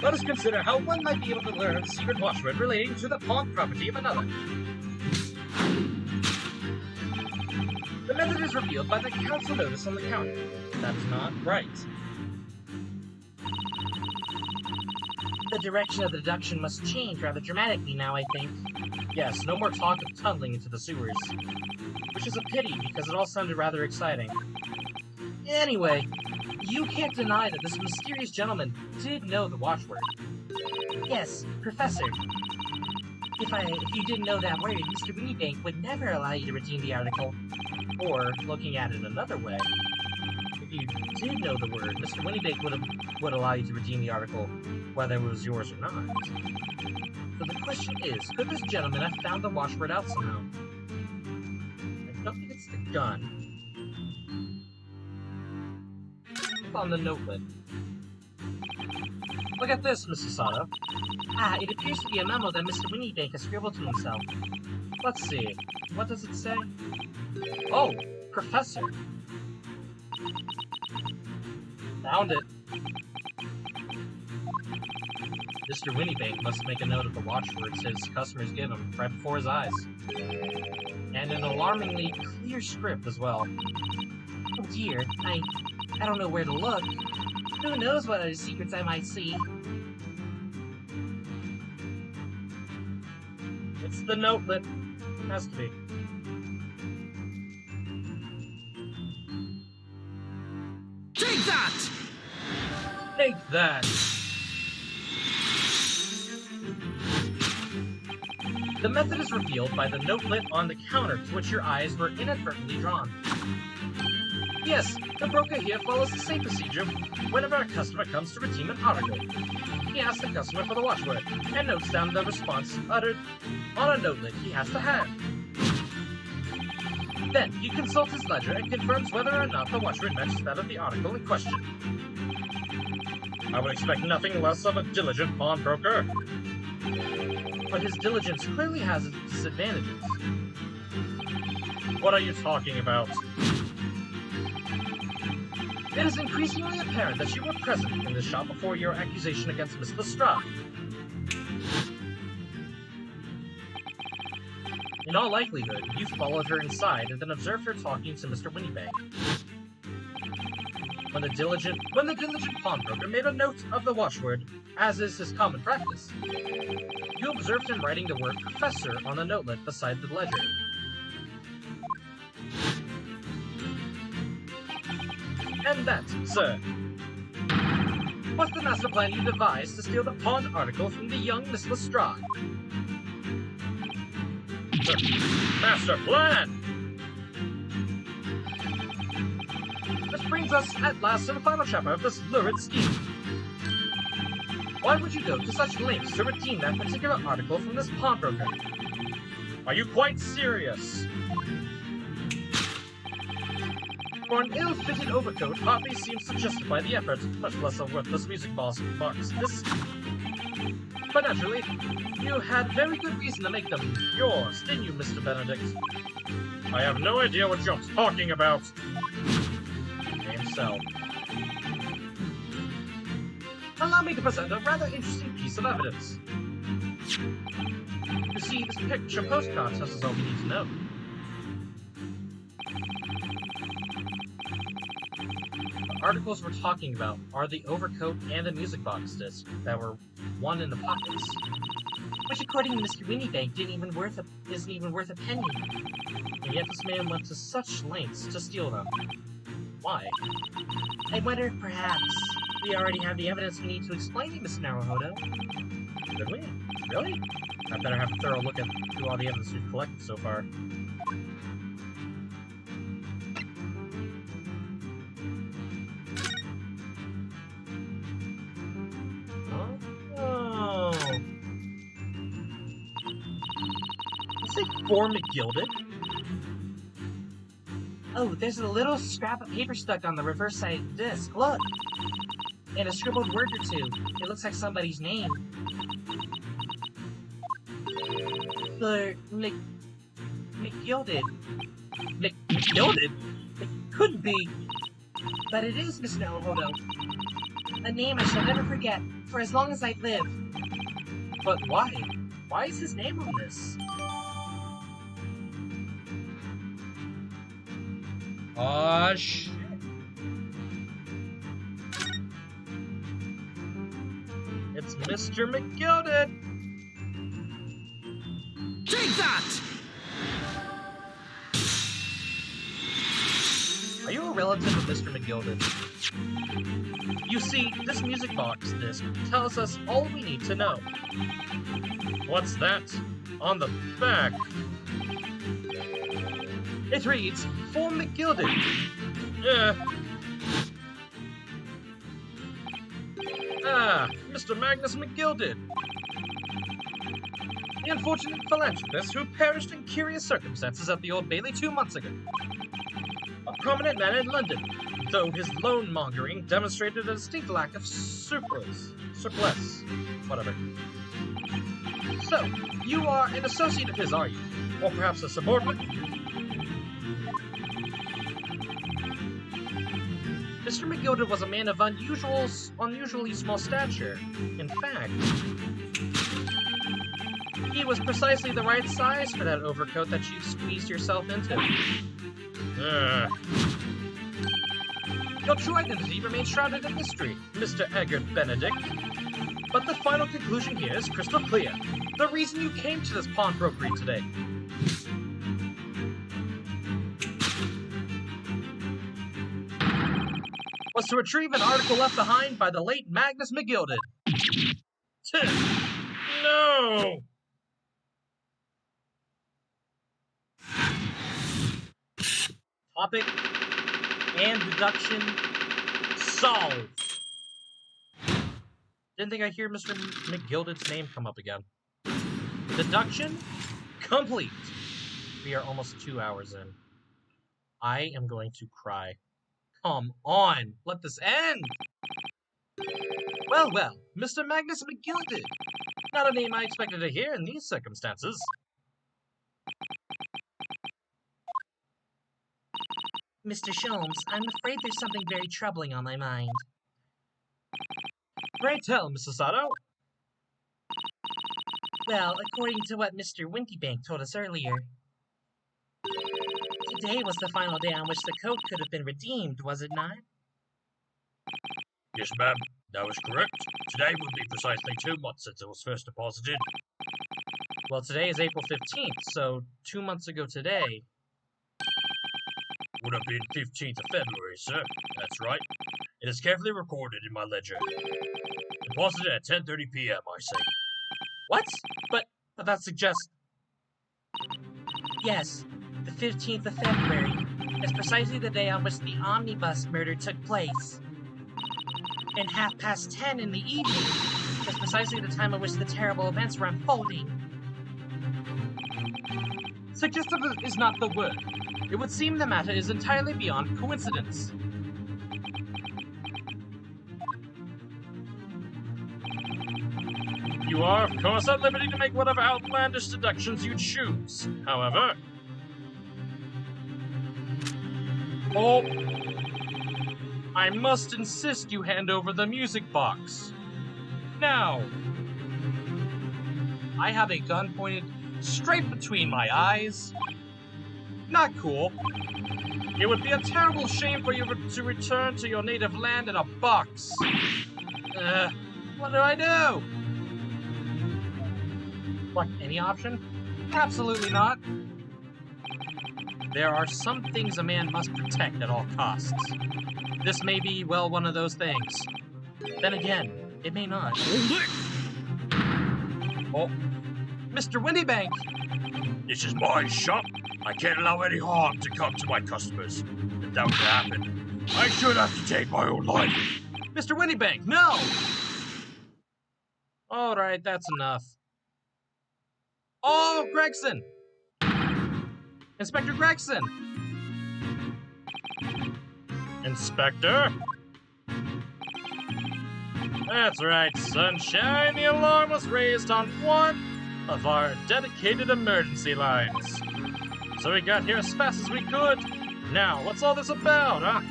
Let us consider how one might be able to learn of the secret watchword relating to the pawned property of another. The method is revealed by the council notice on the counter. That's not right. The direction of the deduction must change rather dramatically now, I think. Yes, no more talk of tunneling into the sewers. Which is a pity, because it all sounded rather exciting. Anyway, you can't deny that this mysterious gentleman did know the watchword. Yes, Professor. If you didn't know that word, Mr. Winniebank would never allow you to redeem the article. Or, looking at it another way, if you did know the word, Mr. Winniebank would allow you to redeem the article, whether it was yours or not. So the question is, could this gentleman have found the watchword out somehow? I don't think it's the gun. It's on the notelet. Look at this, Mr. Sato. Ah, it appears to be a memo that Mr. Winniebank has scribbled to himself. Let's see. What does it say? Oh, Professor. Found it. Mr. Winniebank must make a note of the watchwords his customers give him right before his eyes. And an alarmingly clear script as well. Oh dear, I don't know where to look. Who knows what other secrets I might see? It's the notelet. Has to be. Take that! Take that! The method is revealed by the notelet on the counter to which your eyes were inadvertently drawn. Yes, the broker here follows the same procedure whenever a customer comes to redeem an article. He asks the customer for the watchword, and notes down the response uttered on a notelet he has to hand. Then, he consults his ledger and confirms whether or not the watchword matches that of the article in question. I would expect nothing less of a diligent pawnbroker. But his diligence clearly has its disadvantages. What are you talking about? It is increasingly apparent that you were present in the shop before your accusation against Miss Lestrade. In all likelihood, you followed her inside and then observed her talking to Mr. Winniebank. When the diligent pawnbroker made a note of the watchword, as is his common practice, you observed him writing the word Professor on the notelet beside the ledger. And that, sir, was the master plan you devised to steal the pawned article from the young Miss Lestrade. Master plan! This brings us at last to the final chapter of this lurid scheme. Why would you go to such lengths to redeem that particular article from this pawnbroker? Are you quite serious? For an ill-fitted overcoat hardly seems to justify the effort, much less a worthless music box. But naturally, you had very good reason to make them yours, didn't you, Mr. Benedict? I have no idea what you're talking about. Name so. Allow me to present a rather interesting piece of evidence. You see, this picture postcard tells us all we need to know. The articles we're talking about are the overcoat and the music box disc that were one in the pockets, which according to Mr. Winniebank isn't even worth a penny. And yet this man went to such lengths to steal them. Why? I wonder if perhaps we already have the evidence we need to explain it, Miss Naruhodo. Did we? Really? I better have a thorough look through all the evidence we've collected so far. Oh. Is it for McGilded? Oh, there's a little scrap of paper stuck on the reverse side of the disc. Look! And a scribbled word or two. It looks like somebody's name. The McGilded. McGilded? It couldn't be. But it is, Miss Naruhodo. A name I shall never forget, for as long as I live. But why? Why is his name on this? Aw, shit. It's Mr. McGilded! Take that! Are you a relative of Mr. McGilded. You see, this music box disc tells us all we need to know. What's that? On the back. It reads, For McGilded. Mr. Magnus McGilded. The unfortunate philanthropist who perished in curious circumstances at the Old Bailey 2 months ago. A prominent man in London, though his loan-mongering demonstrated a distinct lack of surplus, whatever. So, you are an associate of his, are you? Or perhaps a subordinate? Mr. McGilded was a man of unusually small stature. In fact, he was precisely the right size for that overcoat that you've squeezed yourself into. Your true identity remains shrouded in mystery, Mr. Eggert Benedict. But the final conclusion here is crystal clear. The reason you came to this pawnbrokery today. Was to retrieve an article left behind by the late Magnus McGilded. No! Topic and deduction solved. Didn't think I'd hear Mr. McGilded's name come up again. Deduction complete. We are almost 2 hours in. I am going to cry. Come on, let this end! Well, well, Mr. Magnus McGilded. Not a name I expected to hear in these circumstances. Mr. Sholmes, I'm afraid there's something very troubling on my mind. Pray tell, Mrs. Sato. Well, according to what Mr. Windybank told us earlier, today was the final day on which the coat could have been redeemed, was it not? Yes, ma'am. That was correct. Today would be precisely 2 months since it was first deposited. Well, today is April 15th, so 2 months ago today. Would have been 15th of February, sir. That's right. It is carefully recorded in my ledger. Deposited at 10:30 p.m., I say. What? But that suggests... Yes, the 15th of February is precisely the day on which the omnibus murder took place. And 10:30 in the evening is precisely the time at which the terrible events were unfolding. Suggestive is not the word. It would seem the matter is entirely beyond coincidence. You are, of course, at liberty to make whatever outlandish deductions you choose. However... I must insist you hand over the music box. Now! I have a gun pointed straight between my eyes. Not cool. It would be a terrible shame for you to return to your native land in a box. What do I do? What, any option? Absolutely not. There are some things a man must protect at all costs. This may be, well, one of those things. Then again, it may not. Hold it! Oh, Mr. Windybank! This is my shop. I can't allow any harm to come to my customers. If that were to happen, I should have to take my own life. Mr. Windybank, no! Alright, that's enough. Oh, Gregson! Inspector Gregson! Inspector? That's right, sunshine. The alarm was raised on one of our dedicated emergency lines. So we got here as fast as we could. Now, what's all this about, huh?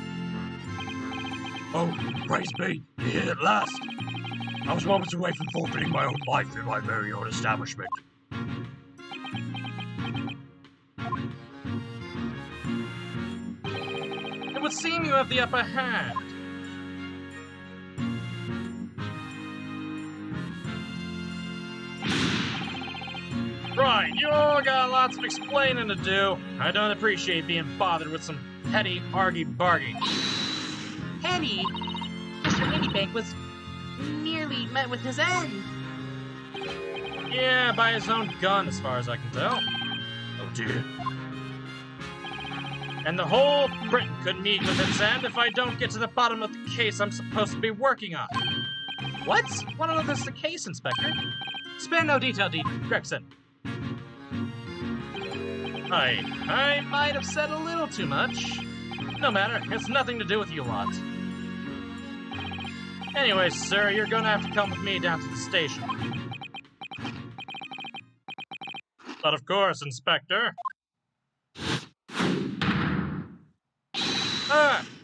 Oh, praise be, you're here at last. I was moments away from forfeiting my own life in my very own establishment. It would seem you have the upper hand. Right, you all got lots of explaining to do. I don't appreciate being bothered with some petty argy-bargy. Penny? Mr. Handybank was nearly met with his end. Yeah, by his own gun, as far as I can tell. Oh dear. And the whole Britain could meet with its end if I don't get to the bottom of the case I'm supposed to be working on. What? Want to know this is the case, Inspector? Spare no detail, Gregson. I might have said a little too much. No matter, it's nothing to do with you lot. Anyway, sir, you're gonna have to come with me down to the station. But of course, Inspector.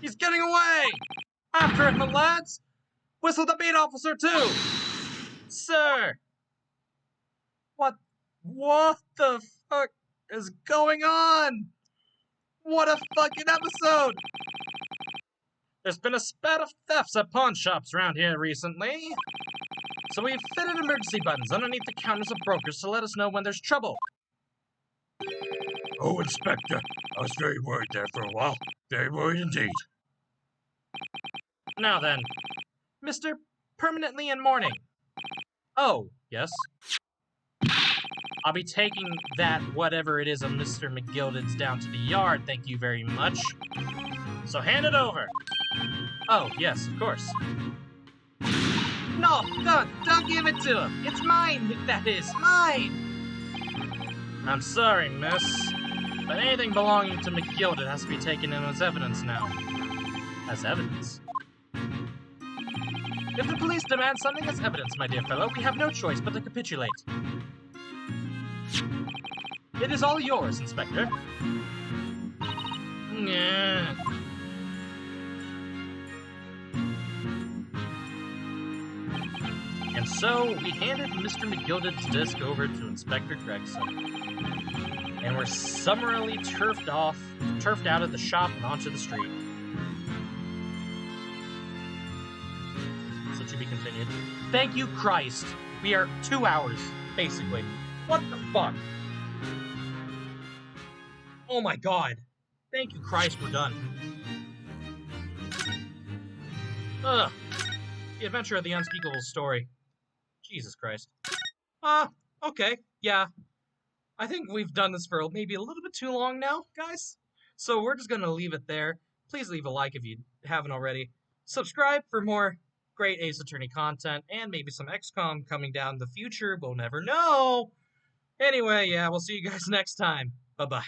He's getting away! After him, lads! Whistle the beat officer, too! Sir! What the fuck is going on? What a fucking episode! There's been a spat of thefts at pawn shops around here recently. So we've fitted emergency buttons underneath the counters of brokers to let us know when there's trouble. Oh, Inspector, I was very worried there for a while. Very worried indeed. Now then, Mr. Permanently in Mourning. Oh, yes. I'll be taking that whatever it is of Mr. McGilded's down to the yard, thank you very much. So hand it over. Oh, yes, of course. No, don't give it to him. It's mine, that is, mine. I'm sorry, miss, but anything belonging to McGilded has to be taken in as evidence now. As evidence? If the police demand something as evidence, my dear fellow, we have no choice but to capitulate. It is all yours, Inspector. Yeah. And so, we handed Mr. McGilded's disc over to Inspector Gregson. And we're summarily turfed out of the shop and onto the street. So to be continued. Thank you, Christ. We are 2 hours, basically. What the fuck? Oh my god. Thank you, Christ, we're done. Ugh. The Adventure of the Unspeakable Story. Jesus Christ. Okay, yeah. I think we've done this for maybe a little bit too long now, guys. So we're just gonna leave it there. Please leave a like if you haven't already. Subscribe for more Great Ace Attorney content, and maybe some XCOM coming down the future. We'll never know. Anyway, yeah, we'll see you guys next time. Bye-bye.